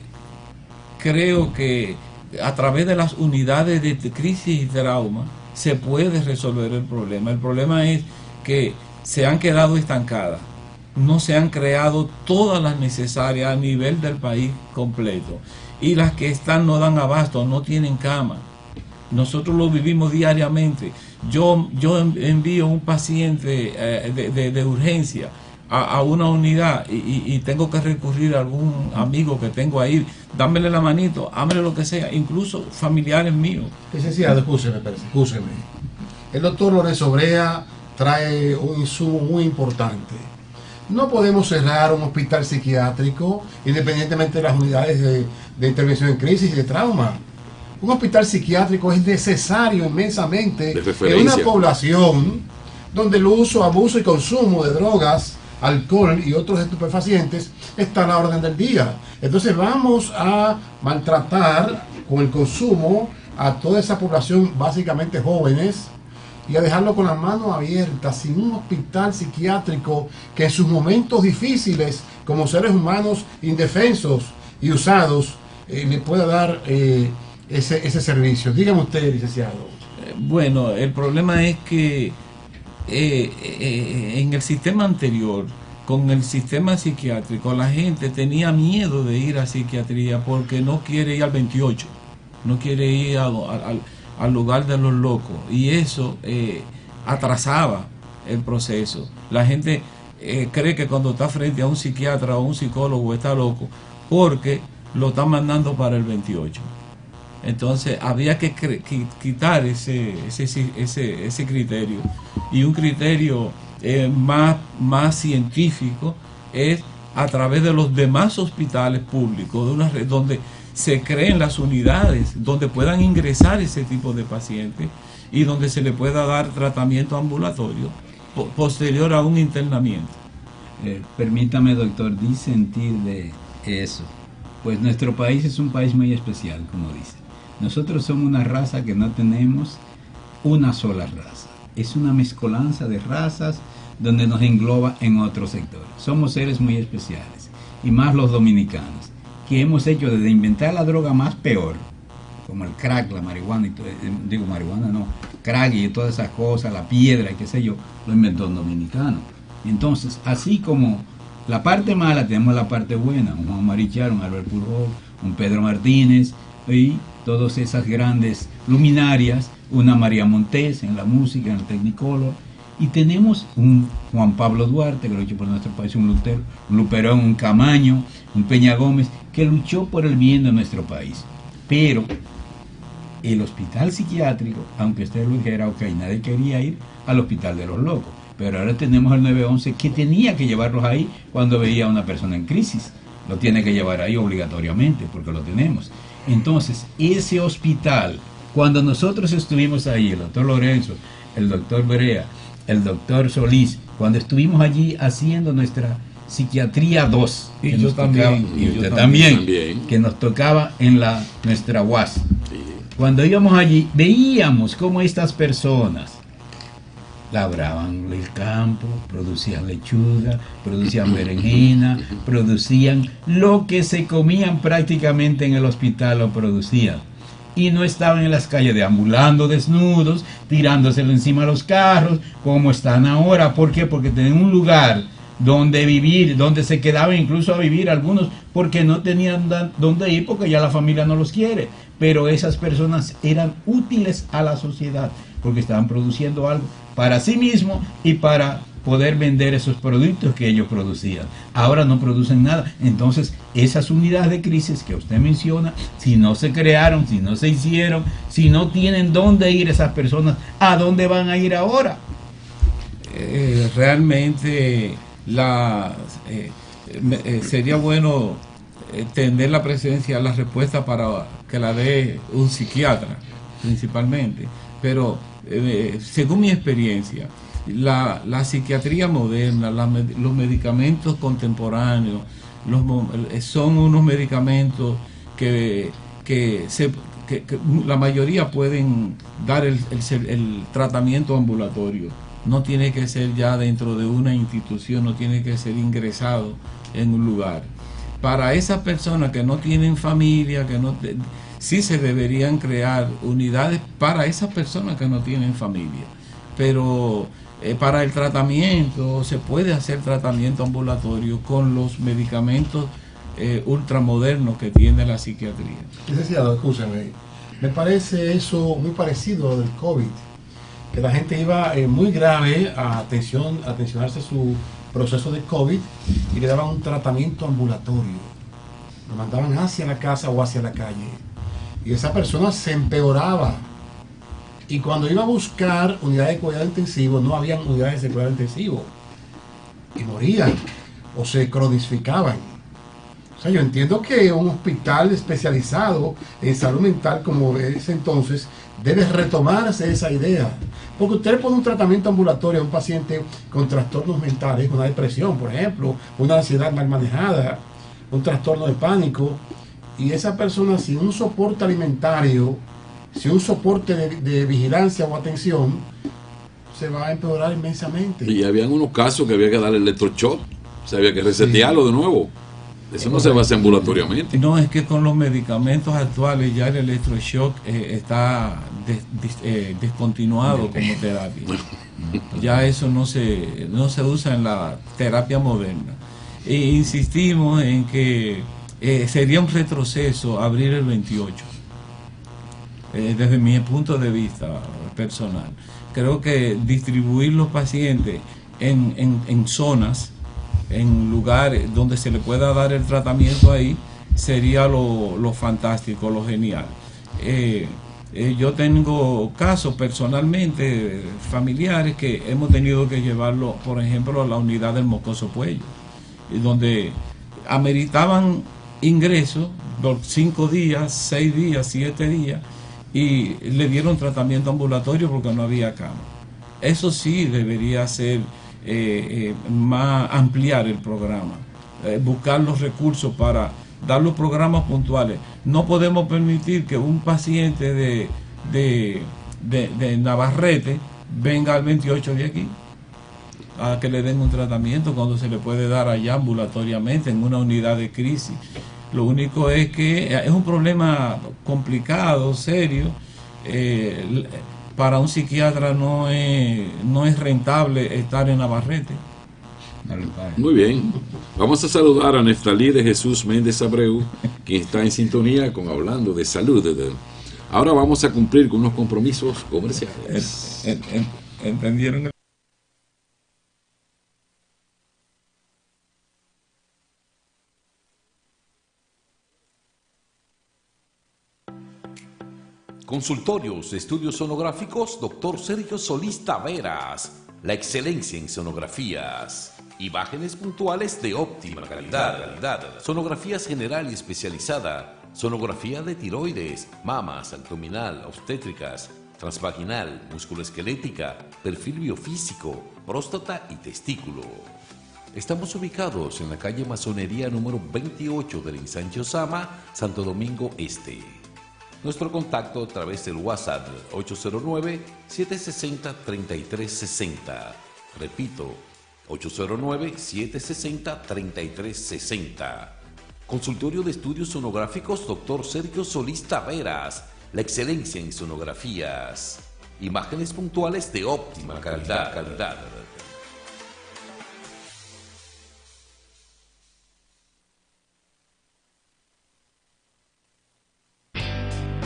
creo que a través de las unidades de crisis y trauma se puede resolver el problema. El problema es que se han quedado estancadas, no se han creado todas las necesarias a nivel del país completo, y las que están no dan abasto, no tienen cama. Nosotros lo vivimos diariamente. Yo envío un paciente de urgencia a una unidad y tengo que recurrir a algún amigo que tengo ahí, dámele la manito, hámele lo que sea, incluso familiares míos. Licenciado, escúcheme. El doctor Lorenzo Brea trae un insumo muy importante. No podemos cerrar un hospital psiquiátrico independientemente de las unidades de intervención en crisis y de trauma. Un hospital psiquiátrico es necesario inmensamente en una población donde el uso, abuso y consumo de drogas, alcohol y otros estupefacientes está a la orden del día. Entonces vamos a maltratar con el consumo a toda esa población, básicamente jóvenes, y a dejarlo con las manos abiertas, sin un hospital psiquiátrico que en sus momentos difíciles, como seres humanos indefensos y usados, le pueda dar ese servicio. Dígame usted, licenciado. Bueno, el problema es que en el sistema anterior, con el sistema psiquiátrico, la gente tenía miedo de ir a psiquiatría porque no quiere ir al 28, no quiere ir al lugar de los locos, y eso atrasaba el proceso. La gente cree que cuando está frente a un psiquiatra o un psicólogo está loco porque lo están mandando para el 28. Entonces había que quitar ese criterio, y un criterio más científico es a través de los demás hospitales públicos, de una red donde se creen las unidades donde puedan ingresar ese tipo de pacientes y donde se le pueda dar tratamiento ambulatorio posterior a un internamiento. Permítame, doctor, disentir de eso, pues nuestro país es un país muy especial, como dice. Nosotros somos una raza que no tenemos una sola raza, es una mezcolanza de razas donde nos engloba en otros sectores. Somos seres muy especiales, y más los dominicanos, que hemos hecho desde inventar la droga más peor, como el crack, la marihuana, y todo, crack y todas esas cosas, la piedra y qué sé yo, lo inventó un dominicano. Entonces, así como la parte mala, tenemos la parte buena, un Juan Marichal, un Albert Pujol, un Pedro Martínez, y todas esas grandes luminarias, una María Montes en la música, en el Technicolor, y tenemos un Juan Pablo Duarte, que lo ha hecho por nuestro país, un Luperón, un Camaño, un Peña Gómez, que luchó por el bien de nuestro país. Pero el hospital psiquiátrico, aunque usted lo dijera, ok, nadie quería ir al hospital de los locos, pero ahora tenemos el 911 que tenía que llevarlos ahí cuando veía a una persona en crisis. Lo tiene que llevar ahí obligatoriamente, porque lo tenemos. Entonces, ese hospital, cuando nosotros estuvimos ahí, el doctor Lorenzo, el doctor Berea, el doctor Solís, cuando estuvimos allí haciendo nuestra psiquiatría 2, y yo también, y usted también, que nos tocaba en nuestra UAS. Sí. Cuando íbamos allí, veíamos cómo estas personas labraban el campo, producían lechuga, producían berenjena, producían lo que se comían prácticamente en el hospital, lo producían. Y no estaban en las calles deambulando desnudos, tirándoselo encima a los carros, como están ahora. ¿Por qué? Porque tenían un lugar donde vivir, donde se quedaban incluso a vivir algunos, porque no tenían dónde ir, porque ya la familia no los quiere. Pero esas personas eran útiles a la sociedad, porque estaban produciendo algo para sí mismos y para poder vender esos productos que ellos producían. Ahora no producen nada. Entonces, esas unidades de crisis que usted menciona, si no se crearon, si no se hicieron, si no tienen dónde ir esas personas, ¿a dónde van a ir ahora? Realmente sería bueno tener la presencia, la respuesta para que la dé un psiquiatra, principalmente. Pero según mi experiencia, la psiquiatría moderna, los medicamentos contemporáneos, son unos medicamentos que la mayoría pueden dar el tratamiento ambulatorio. No tiene que ser ya dentro de una institución, no tiene que ser ingresado en un lugar. Para esas personas que no tienen familia, sí se deberían crear unidades para esas personas que no tienen familia. Pero para el tratamiento, se puede hacer tratamiento ambulatorio con los medicamentos ultramodernos que tiene la psiquiatría. Licenciado, escúchame, me parece eso muy parecido a lo del COVID, que la gente iba muy grave a atencionarse su proceso de COVID y le daban un tratamiento ambulatorio. Lo mandaban hacia la casa o hacia la calle. Y esa persona se empeoraba. Y cuando iba a buscar unidades de cuidado intensivo, no habían unidades de cuidado intensivo. Y morían. o se cronificaban. O sea, yo entiendo que un hospital especializado en salud mental como ese entonces debe retomarse esa idea. Porque usted le pone un tratamiento ambulatorio a un paciente con trastornos mentales, una depresión, por ejemplo, una ansiedad mal manejada, un trastorno de pánico, y esa persona sin un soporte alimentario, sin un soporte de vigilancia o atención, se va a empeorar inmensamente. Y habían unos casos que había que darle electroshock, o sea, había que resetearlo de nuevo. Eso no se va a hacer ambulatoriamente. No, es que con los medicamentos actuales ya el electroshock está descontinuado como terapia. Ya eso no se usa en la terapia moderna. E insistimos en que sería un retroceso abrir el 28, desde mi punto de vista personal. Creo que distribuir los pacientes en zonas, en lugares donde se le pueda dar el tratamiento ahí, sería lo fantástico, lo genial. Yo tengo casos personalmente, familiares, que hemos tenido que llevarlo, por ejemplo, a la unidad del Mocoso Puello, donde ameritaban ingresos por 5 días, 6 días, 7 días, y le dieron tratamiento ambulatorio porque no había cama. Eso sí debería ser más ampliar el programa, buscar los recursos para dar los programas puntuales. No podemos permitir que un paciente de Navarrete venga al 28 de aquí a que le den un tratamiento cuando se le puede dar allá ambulatoriamente en una unidad de crisis. Lo único es que es un problema complicado, serio. Para un psiquiatra no es rentable estar en Navarrete. Muy bien. Vamos a saludar a Neftalí de Jesús Méndez Abreu, quien está en sintonía con Hablando de Salud. Ahora vamos a cumplir con unos compromisos comerciales. ¿Entendieron? Consultorios, estudios sonográficos, Dr. Sergio Solís Taveras. La excelencia en sonografías. Imágenes puntuales de óptima calidad. Sonografías general y especializada. Sonografía de tiroides, mamas, abdominal, obstétricas, transvaginal, musculoesquelética, perfil biofísico, próstata y testículo. Estamos ubicados en la calle Masonería número 28 del Ensanche Osama, Santo Domingo Este. Nuestro contacto a través del WhatsApp 809-760-3360. Repito, 809-760-3360. Consultorio de Estudios Sonográficos Dr. Sergio Solís Taveras. La excelencia en sonografías. Imágenes puntuales de óptima calidad.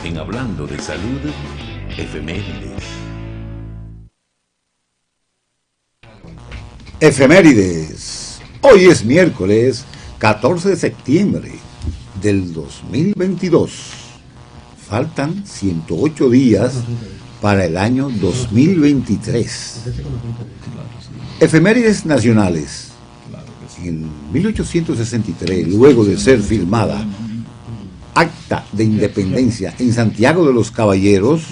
En Hablando de Salud, efemérides. Efemérides. Hoy es miércoles 14 de septiembre del 2022. Faltan 108 días para el año 2023. Efemérides nacionales. En 1863, luego de ser firmada Acta de Independencia en Santiago de los Caballeros,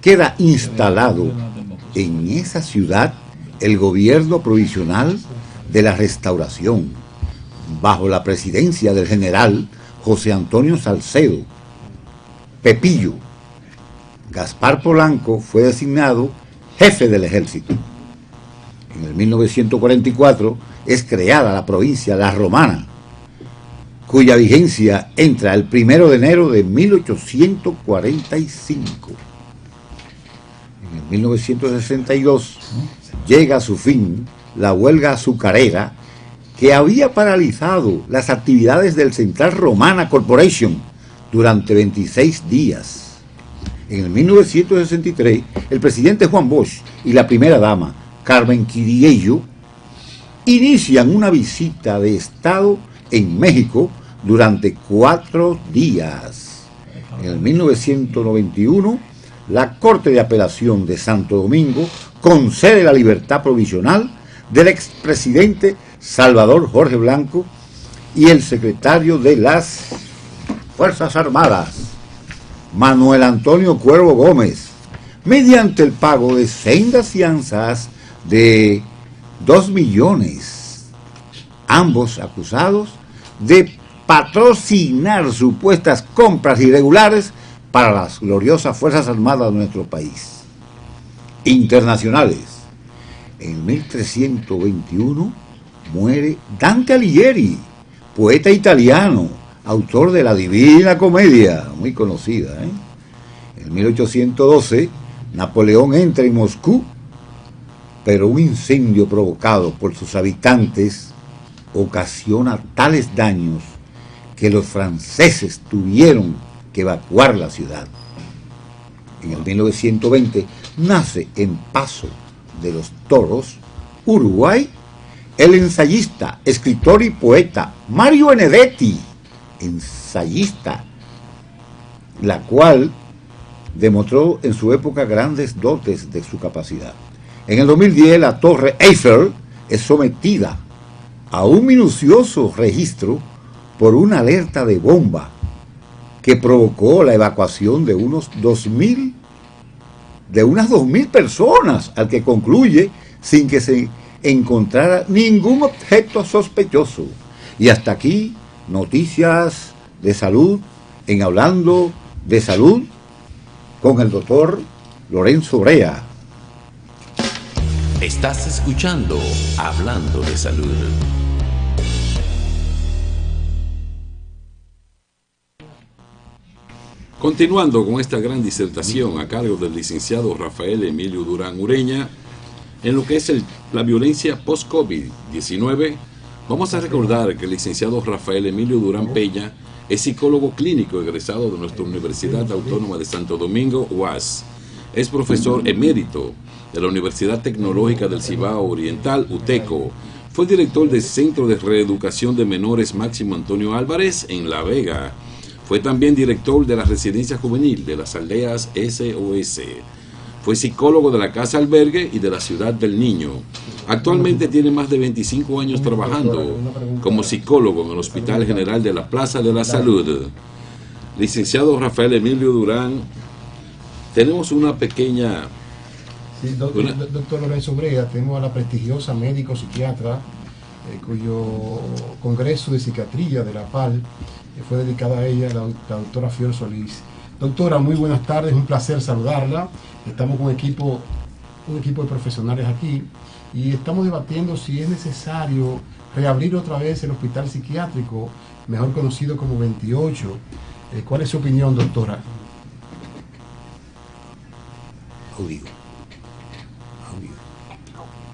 queda instalado en esa ciudad el gobierno provisional de la Restauración, bajo la presidencia del general José Antonio Salcedo Pepillo. Gaspar Polanco fue designado jefe del ejército. En el 1944 es creada la provincia La Romana, cuya vigencia entra el 1 de enero de 1845. En el 1962 llega a su fin la huelga azucarera que había paralizado las actividades del Central Romana Corporation durante 26 días. En el 1963, el presidente Juan Bosch y la primera dama, Carmen Quiriello, inician una visita de Estado en México durante 4 días. En el 1991, la Corte de Apelación de Santo Domingo concede la libertad provisional del expresidente Salvador Jorge Blanco, y el secretario de las Fuerzas Armadas, Manuel Antonio Cuervo Gómez, mediante el pago de sendas fianzas de 2 millones, ambos acusados de patrocinar supuestas compras irregulares para las gloriosas Fuerzas Armadas de nuestro país. Internacionales. En 1321 muere Dante Alighieri, poeta italiano, autor de la Divina Comedia, muy conocida. En 1812, Napoleón entra en Moscú, pero un incendio provocado por sus habitantes ocasiona tales daños que los franceses tuvieron que evacuar la ciudad. En el 1920 nace en Paso de los Toros, Uruguay, el ensayista, escritor y poeta Mario Benedetti, ensayista, la cual demostró en su época grandes dotes de su capacidad. En el 2010 la Torre Eiffel es sometida a un minucioso registro por una alerta de bomba que provocó la evacuación de unas 2.000 personas, al que concluye sin que se encontrara ningún objeto sospechoso. Y hasta aquí, noticias de salud, en Hablando de Salud, con el doctor Lorenzo Brea. Estás escuchando Hablando de Salud. Continuando con esta gran disertación a cargo del licenciado Rafael Emilio Durán Ureña, en lo que es la violencia post-COVID-19, vamos a recordar que el licenciado Rafael Emilio Durán Peña es psicólogo clínico egresado de nuestra Universidad Autónoma de Santo Domingo, UAS. Es profesor emérito de la Universidad Tecnológica del Cibao Oriental, UTECO. Fue director del Centro de Reeducación de Menores Máximo Antonio Álvarez en La Vega. Fue también director de la Residencia Juvenil de las Aldeas SOS. Fue psicólogo de la Casa Albergue y de la Ciudad del Niño. Actualmente tiene más de 25 años trabajando como psicólogo en el Hospital General de la Plaza de la Salud. Licenciado Rafael Emilio Durán, tenemos una pequeña... Sí, doctor Lorenzo Brea, tenemos a la prestigiosa médico psiquiatra cuyo congreso de psiquiatría de la PAL fue dedicada a ella, la doctora Fior Solís. Doctora, muy buenas tardes, un placer saludarla. Estamos con un equipo de profesionales aquí y estamos debatiendo si es necesario reabrir otra vez el hospital psiquiátrico, mejor conocido como 28. ¿Cuál es su opinión, doctora?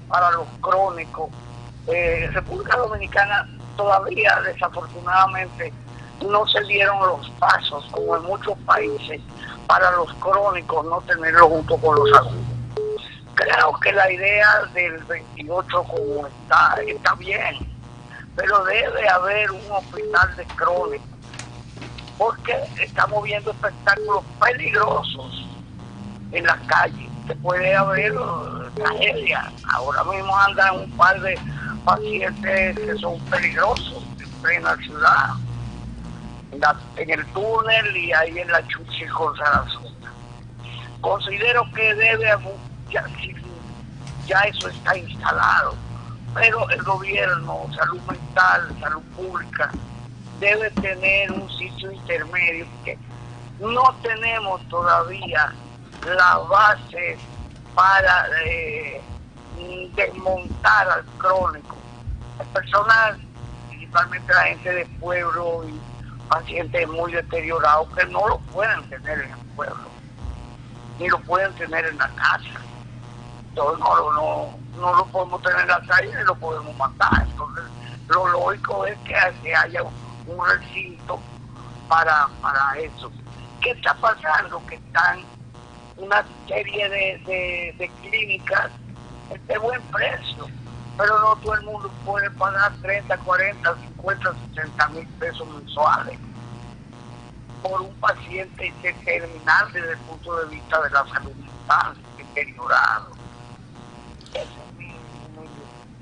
Para los crónicos, República Dominicana todavía desafortunadamente no se dieron los pasos, como en muchos países, para los crónicos no tenerlo junto con los agudos. Creo que la idea del 28 como está bien, pero debe haber un hospital de crónicos, porque estamos viendo espectáculos peligrosos en las calles, que puede haber tragedia. Ahora mismo andan un par de pacientes que son peligrosos en plena ciudad, en el túnel y ahí en la Chuchi con Sarasota. Considero que debe haber, ya eso está instalado, pero el gobierno, salud mental, salud pública, debe tener un sitio intermedio, porque no tenemos todavía la base para desmontar al crónico. Las personas, principalmente la gente de pueblo y pacientes muy deteriorados, que no lo pueden tener en el pueblo, ni lo pueden tener en la casa. Entonces no lo podemos tener en la calle ni lo podemos matar. Entonces lo lógico es que haya un recinto para eso. ¿Qué está pasando? Que están una serie de clínicas de buen precio, pero no todo el mundo puede pagar 30, 40, 50, 60 mil pesos mensuales por un paciente terminal desde el punto de vista de la salud mental, deteriorado.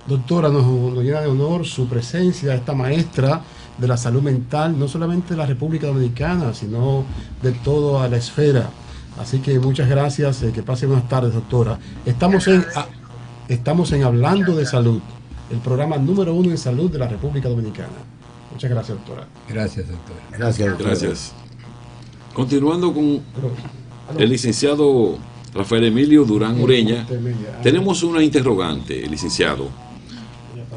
Doctora, nos llena de honor su presencia, esta maestra de la salud mental, no solamente de la República Dominicana, sino de toda la esfera. Así que muchas gracias, que pasen buenas tardes, doctora. Estamos en Hablando de Salud, el programa número 1 en salud de la República Dominicana. Muchas gracias, doctora. Gracias, doctora. Gracias, doctora. Gracias. Continuando con el licenciado Rafael Emilio Durán Ureña, tenemos una interrogante, licenciado.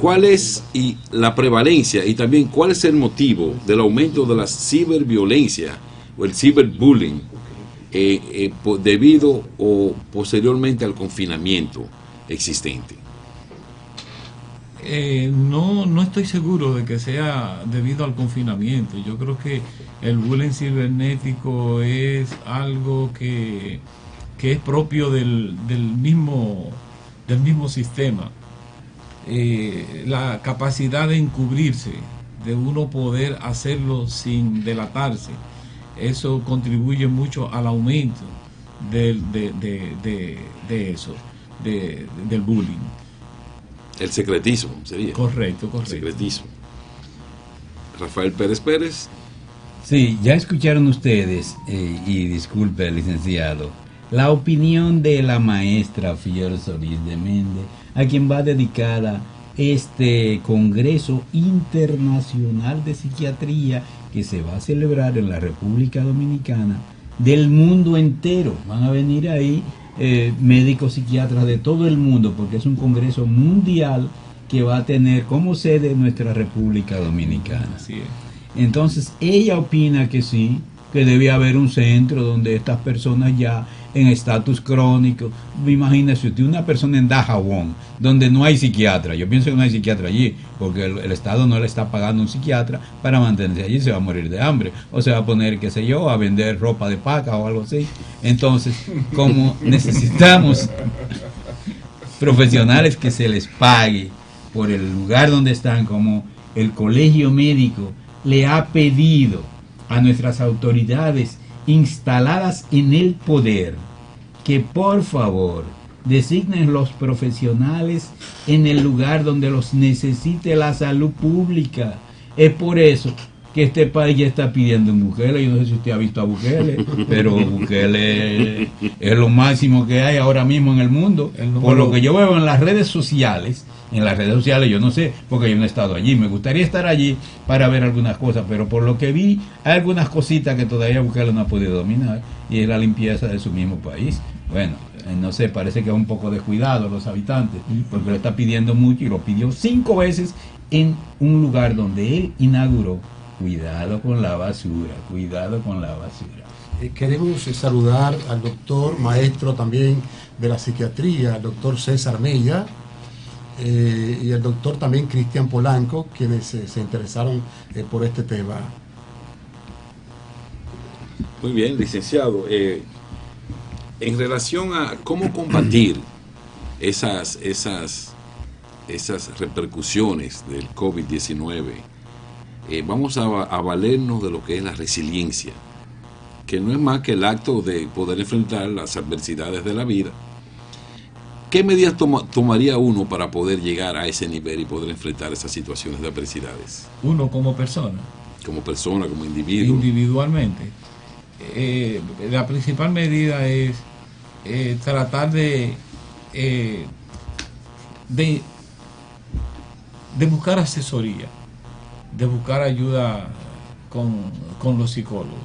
¿Cuál es la prevalencia y también cuál es el motivo del aumento de la ciberviolencia o el ciberbullying debido o posteriormente al confinamiento existente? No estoy seguro de que sea debido al confinamiento. Yo creo que el bullying cibernético es algo que es propio del mismo sistema. La capacidad de encubrirse, de uno poder hacerlo sin delatarse, eso contribuye mucho al aumento del bullying. El secretismo sería. Correcto. El secretismo. Rafael Pérez. Sí, ya escucharon ustedes, y disculpe, licenciado, la opinión de la maestra Fior Solís de Méndez, a quien va dedicada este Congreso Internacional de Psiquiatría que se va a celebrar en la República Dominicana, del mundo entero. Van a venir ahí médicos psiquiatras de todo el mundo, porque es un congreso mundial que va a tener como sede nuestra República Dominicana. Así es. Entonces ella opina que sí, que debe haber un centro donde estas personas ya en estatus crónico, imagínese usted una persona en Dajabón, donde no hay psiquiatra. Yo pienso que no hay psiquiatra allí, porque el Estado no le está pagando un psiquiatra para mantenerse allí, se va a morir de hambre, o se va a poner, qué sé yo, a vender ropa de paca o algo así. Entonces, como necesitamos profesionales que se les pague por el lugar donde están, como el colegio médico le ha pedido a nuestras autoridades instaladas en el poder que por favor designen los profesionales en el lugar donde los necesite la salud pública. Es por eso que este país ya está pidiendo un Bukele. Yo no sé si usted ha visto a Bukele, pero Bukele es lo máximo que hay ahora mismo en el mundo. Por lo que yo veo en las redes sociales, yo no sé, porque yo no he estado allí. Me gustaría estar allí para ver algunas cosas, pero por lo que vi, hay algunas cositas que todavía Bukele no ha podido dominar, y es la limpieza de su mismo país. Bueno, no sé, parece que es un poco descuidado los habitantes, porque lo está pidiendo mucho, y lo pidió 5 veces en un lugar donde él inauguró. Cuidado con la basura, cuidado con la basura. Queremos saludar al doctor, maestro también de la psiquiatría, el doctor César Mella, y el doctor también Cristian Polanco, quienes se interesaron por este tema. Muy bien, licenciado. En relación a cómo combatir esas repercusiones del COVID-19, vamos a valernos de lo que es la resiliencia, que no es más que el acto de poder enfrentar las adversidades de la vida. ¿Qué medidas tomaría uno para poder llegar a ese nivel y poder enfrentar esas situaciones de adversidades? Uno como persona. Como persona, como individuo. Individualmente. La principal medida es tratar de buscar asesoría, de buscar ayuda con los psicólogos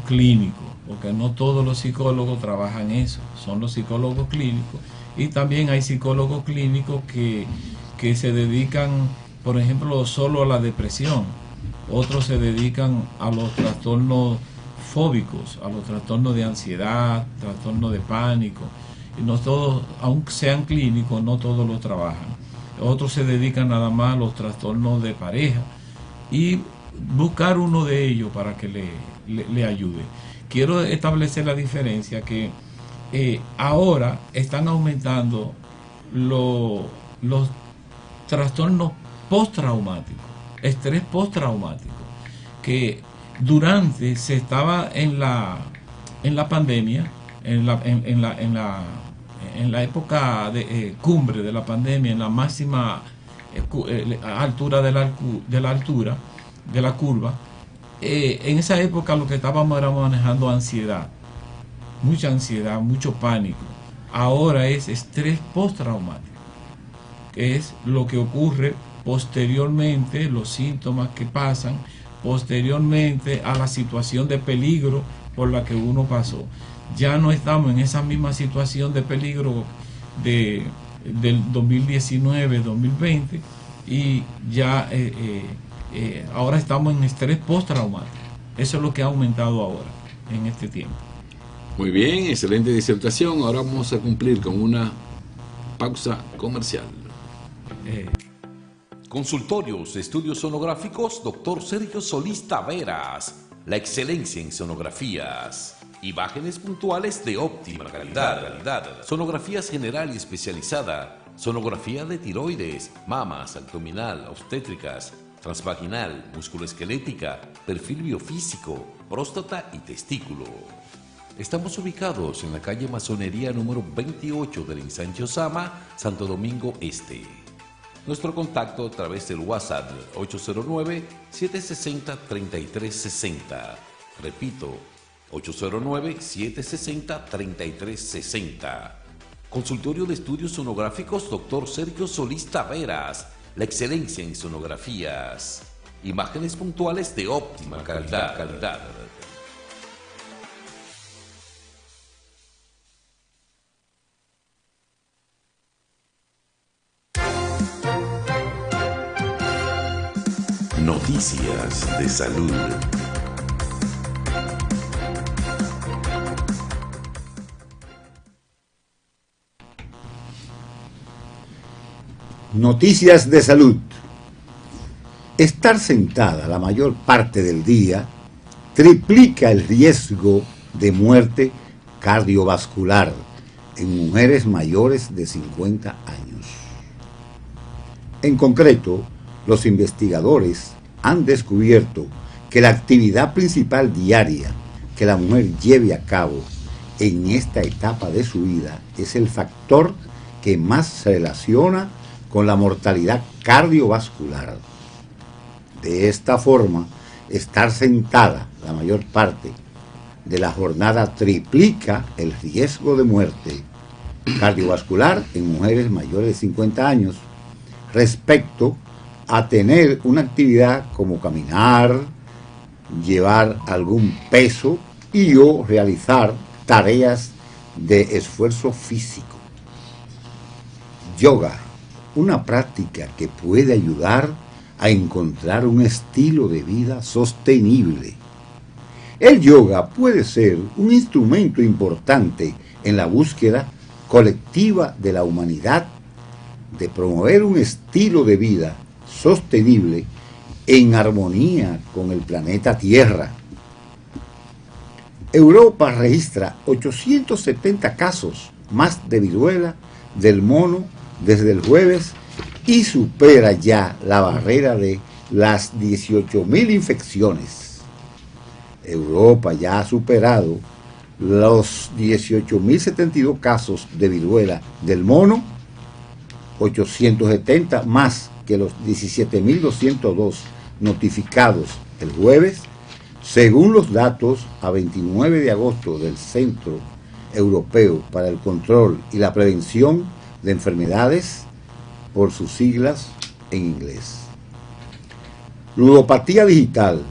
clínicos, porque no todos los psicólogos trabajan eso, son los psicólogos clínicos, y también hay psicólogos clínicos que se dedican, por ejemplo, solo a la depresión, otros se dedican a los trastornos fóbicos, a los trastornos de ansiedad, trastornos de pánico, y no todos, aunque sean clínicos, no todos los trabajan. Otros se dedican nada más a los trastornos de pareja, y buscar uno de ellos para que le ayude. Quiero establecer la diferencia que ahora están aumentando los trastornos postraumáticos, estrés postraumático, que durante se estaba en la pandemia, en en la época de cumbre de la pandemia, en la máxima altura de la curva, en esa época lo que estábamos era manejando ansiedad, mucho pánico. Ahora es estrés postraumático, que es lo que ocurre posteriormente, los síntomas que pasan posteriormente a la situación de peligro por la que uno pasó. Ya no estamos en esa misma situación de peligro del 2019-2020 y ya ahora estamos en estrés postraumático. Eso es lo que ha aumentado ahora en este tiempo. Muy bien, excelente disertación. Ahora vamos a cumplir con una pausa comercial. Consultorios, estudios sonográficos, Dr. Sergio Solís Taveras. La excelencia en sonografías. Imágenes puntuales de óptima calidad. Sonografías general y especializada. Sonografía de tiroides, mamas, abdominal, obstétricas, transvaginal, musculoesquelética, perfil biofísico, próstata y testículo. Estamos ubicados en la calle Masonería número 28 del Ensanche Osama, Santo Domingo Este. Nuestro contacto a través del WhatsApp 809-760-3360. Repito, 809-760-3360. Consultorio de Estudios Sonográficos Dr. Sergio Solís Taveras. La excelencia en sonografías. Imágenes puntuales de óptima calidad. Noticias de salud. Noticias de salud. Estar sentada la mayor parte del día triplica el riesgo de muerte cardiovascular en mujeres mayores de 50 años. En concreto, los investigadores han descubierto que la actividad principal diaria que la mujer lleve a cabo en esta etapa de su vida es el factor que más se relaciona con la mortalidad cardiovascular. De esta forma, estar sentada la mayor parte de la jornada triplica el riesgo de muerte cardiovascular en mujeres mayores de 50 años respecto a tener una actividad como caminar, llevar algún peso o realizar tareas de esfuerzo físico. Yoga, una práctica que puede ayudar a encontrar un estilo de vida sostenible. El yoga puede ser un instrumento importante en la búsqueda colectiva de la humanidad de promover un estilo de vida sostenible en armonía con el planeta Tierra. Europa registra 870 casos más de viruela del mono desde el jueves y supera ya la barrera de las 18.000 infecciones. Europa ya ha superado los 18.072 casos de viruela del mono, 870 más que los 17.202 notificados el jueves, según los datos a 29 de agosto del Centro Europeo para el Control y la Prevención de Enfermedades, por sus siglas en inglés. Ludopatía digital,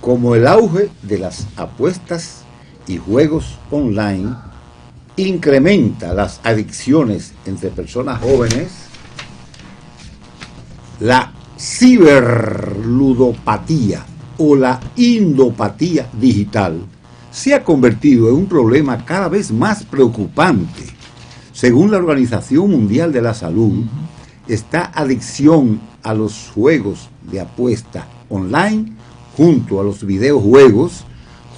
como el auge de las apuestas y juegos online incrementa las adicciones entre personas jóvenes, la ciberludopatía o la indopatía digital se ha convertido en un problema cada vez más preocupante. Según la Organización Mundial de la Salud, esta adicción a los juegos de apuesta online junto a los videojuegos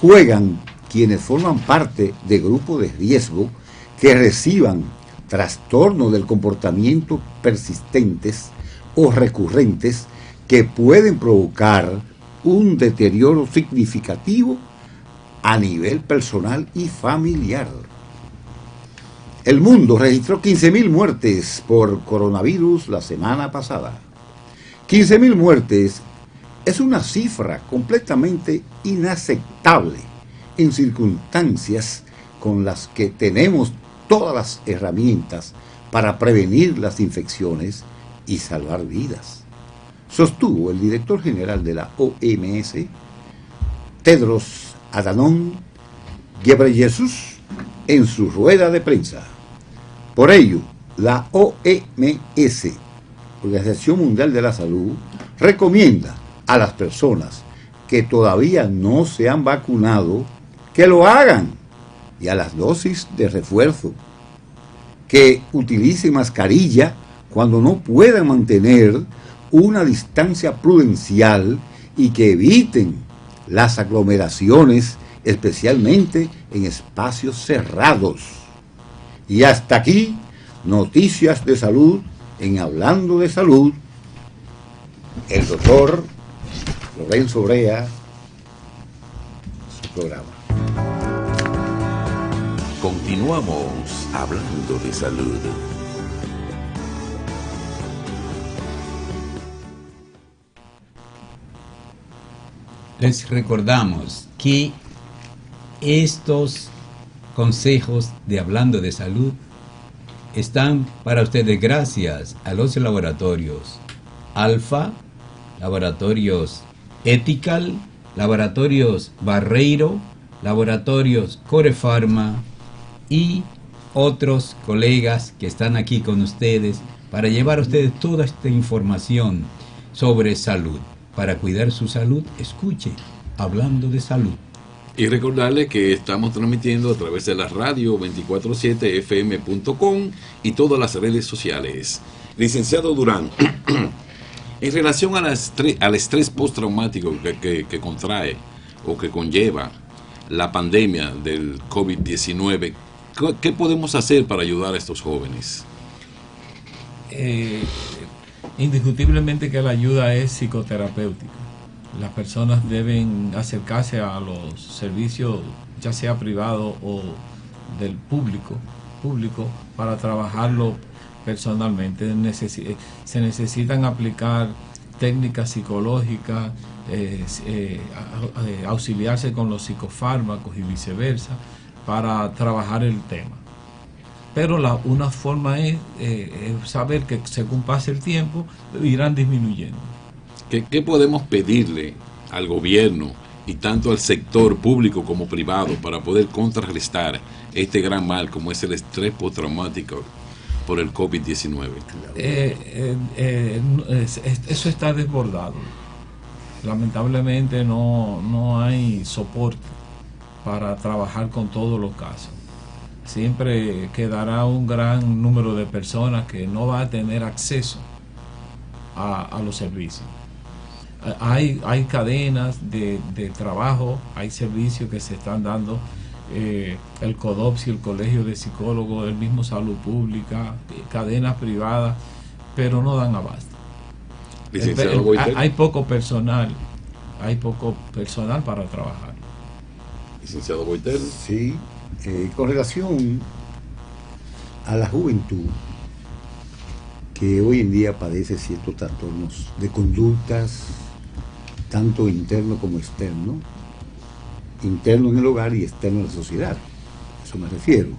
juegan quienes forman parte de grupos de riesgo que reciban trastornos del comportamiento persistentes o recurrentes que pueden provocar un deterioro significativo a nivel personal y familiar. El mundo registró 15.000 muertes por coronavirus la semana pasada. 15.000 muertes es una cifra completamente inaceptable en circunstancias con las que tenemos todas las herramientas para prevenir las infecciones y salvar vidas, sostuvo el director general de la OMS, Tedros Adhanom Ghebreyesus, en su rueda de prensa. Por ello, la OMS, Organización Mundial de la Salud, recomienda a las personas que todavía no se han vacunado que lo hagan, y a las dosis de refuerzo, que utilicen mascarilla cuando no puedan mantener una distancia prudencial y que eviten las aglomeraciones, especialmente en espacios cerrados. Y hasta aquí, noticias de salud en Hablando de Salud. El doctor Lorenzo Brea, su programa. Continuamos hablando de salud. Les recordamos que estos consejos de Hablando de Salud están para ustedes gracias a los laboratorios Alfa, laboratorios Ethical, laboratorios Barreiro, laboratorios Corefarma y otros colegas que están aquí con ustedes para llevar a ustedes toda esta información sobre salud. Para cuidar su salud, escuche Hablando de Salud. Y recordarles que estamos transmitiendo a través de la radio 247fm.com y todas las redes sociales. Licenciado Durán, en relación al estrés postraumático que contrae o que conlleva la pandemia del COVID-19, ¿qué podemos hacer para ayudar a estos jóvenes? Indiscutiblemente que la ayuda es psicoterapéutica. Las personas deben acercarse a los servicios, ya sea privado o del público, para trabajarlo personalmente. Se necesitan aplicar técnicas psicológicas, auxiliarse con los psicofármacos y viceversa para trabajar el tema. Pero una forma es saber que según pase el tiempo irán disminuyendo. ¿Qué podemos pedirle al gobierno y tanto al sector público como privado para poder contrarrestar este gran mal como es el estrés postraumático por el COVID-19? Eso está desbordado. Lamentablemente no hay soporte para trabajar con todos los casos. Siempre quedará un gran número de personas que no va a tener acceso a los servicios. Hay cadenas de trabajo, hay servicios que se están dando, el CODOPSI, el Colegio de Psicólogos, el mismo Salud Pública, cadenas privadas, pero no dan abasto. Hay poco personal para trabajar. Licenciado Boiter. Sí. Con relación a la juventud que hoy en día padece ciertos trastornos de conductas, tanto interno como externo, interno en el hogar y externo en la sociedad, a eso me refiero.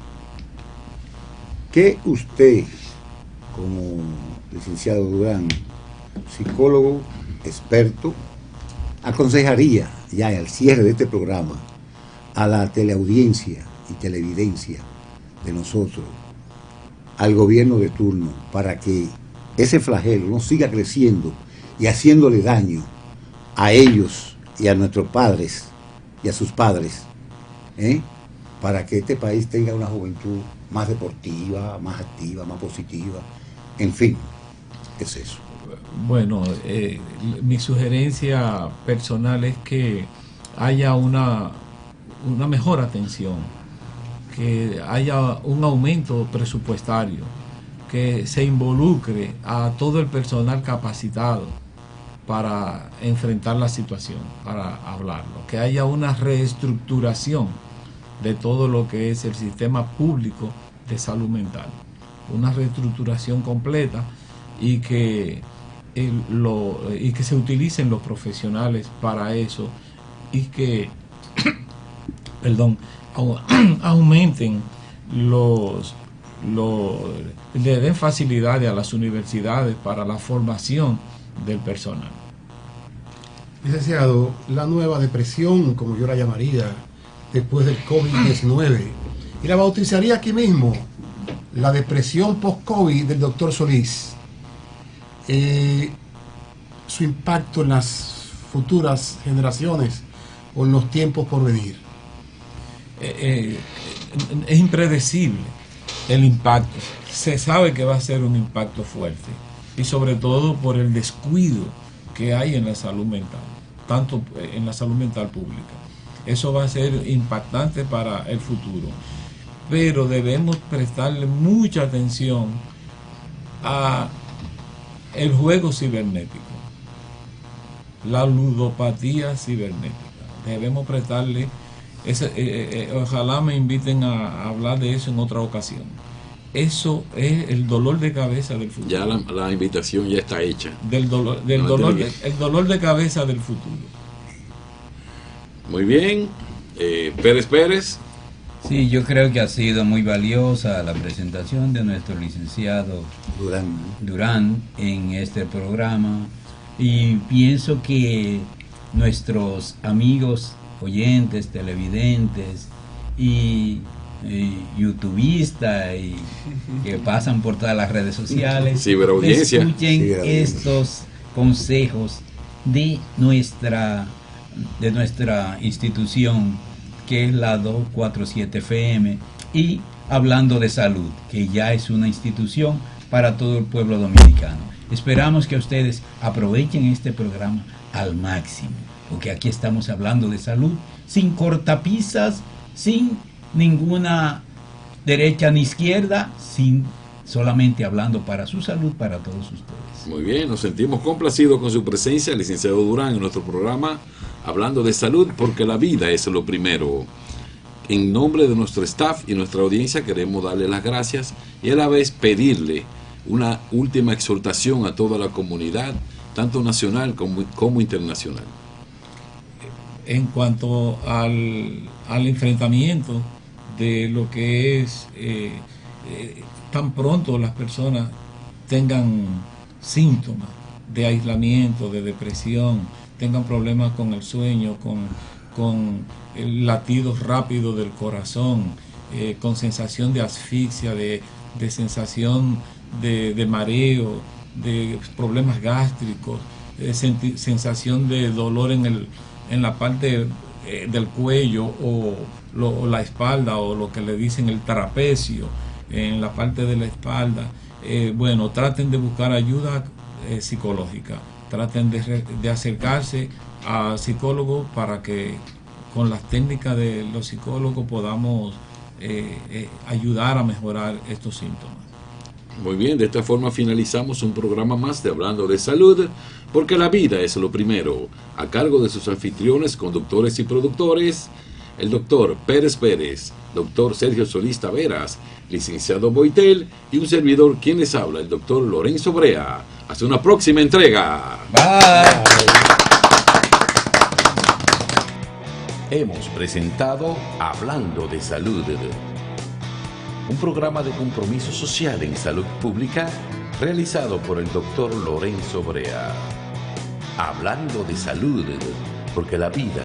¿Qué usted, como licenciado Durán, psicólogo, experto, aconsejaría ya al cierre de este programa a la teleaudiencia y televidencia de nosotros, al gobierno de turno, para que ese flagelo no siga creciendo y haciéndole daño a ellos y a nuestros padres y a sus padres, para que este país tenga una juventud más deportiva, más activa, más positiva, en fin, es eso? Bueno, mi sugerencia personal es que haya una mejor atención, que haya un aumento presupuestario, que se involucre a todo el personal capacitado para enfrentar la situación, para hablarlo, que haya una reestructuración de todo lo que es el sistema público de salud mental, una reestructuración completa y que se utilicen los profesionales para eso y que aumenten le den facilidades a las universidades para la formación del personal. Licenciado, la nueva depresión, como yo la llamaría, después del COVID-19, y la bautizaría aquí mismo, la depresión post-COVID del doctor Solís, su impacto en las futuras generaciones o en los tiempos por venir. Es impredecible el impacto. Se sabe que va a ser un impacto fuerte y sobre todo por el descuido que hay en la salud mental, tanto en la salud mental pública. Eso va a ser impactante para el futuro, pero debemos prestarle mucha atención a el juego cibernético, la ludopatía cibernética. Debemos prestarle ojalá me inviten a hablar de eso en otra ocasión. Eso es el dolor de cabeza del futuro. Ya la invitación ya está hecha. El dolor de cabeza del futuro. Muy bien. Pérez. Sí, yo creo que ha sido muy valiosa la presentación de nuestro licenciado Durán en este programa, y pienso que nuestros amigos oyentes, televidentes y youtubistas y que pasan por todas las redes sociales, escuchen estos consejos de nuestra institución, que es la 247 FM, y hablando de salud, que ya es una institución para todo el pueblo dominicano. Esperamos que ustedes aprovechen este programa al máximo, porque aquí estamos hablando de salud sin cortapisas, sin ninguna derecha ni izquierda, solamente hablando para su salud, para todos ustedes. Muy bien, nos sentimos complacidos con su presencia, licenciado Durán, en nuestro programa hablando de salud, porque la vida es lo primero. En nombre de nuestro staff y nuestra audiencia queremos darle las gracias y a la vez pedirle una última exhortación a toda la comunidad, tanto nacional como internacional. En cuanto al enfrentamiento de lo que es tan pronto las personas tengan síntomas de aislamiento, de depresión, tengan problemas con el sueño, con el latido rápido del corazón, con sensación de asfixia, de sensación de mareo, de problemas gástricos, sensación de dolor en la parte del cuello o la espalda, o lo que le dicen el trapecio, en la parte de la espalda. Bueno, traten de buscar ayuda psicológica, traten de acercarse a psicólogos para que con las técnicas de los psicólogos podamos ayudar a mejorar estos síntomas. Muy bien, de esta forma finalizamos un programa más de Hablando de Salud, porque la vida es lo primero, a cargo de sus anfitriones, conductores y productores, el doctor Pérez, doctor Sergio Solís Taveras, licenciado Boitel, y un servidor quien les habla, el doctor Lorenzo Brea. Hasta una próxima entrega. Bye. Hemos presentado Hablando de Salud, un programa de compromiso social en salud pública realizado por el doctor Lorenzo Brea. Hablando de salud, porque la vida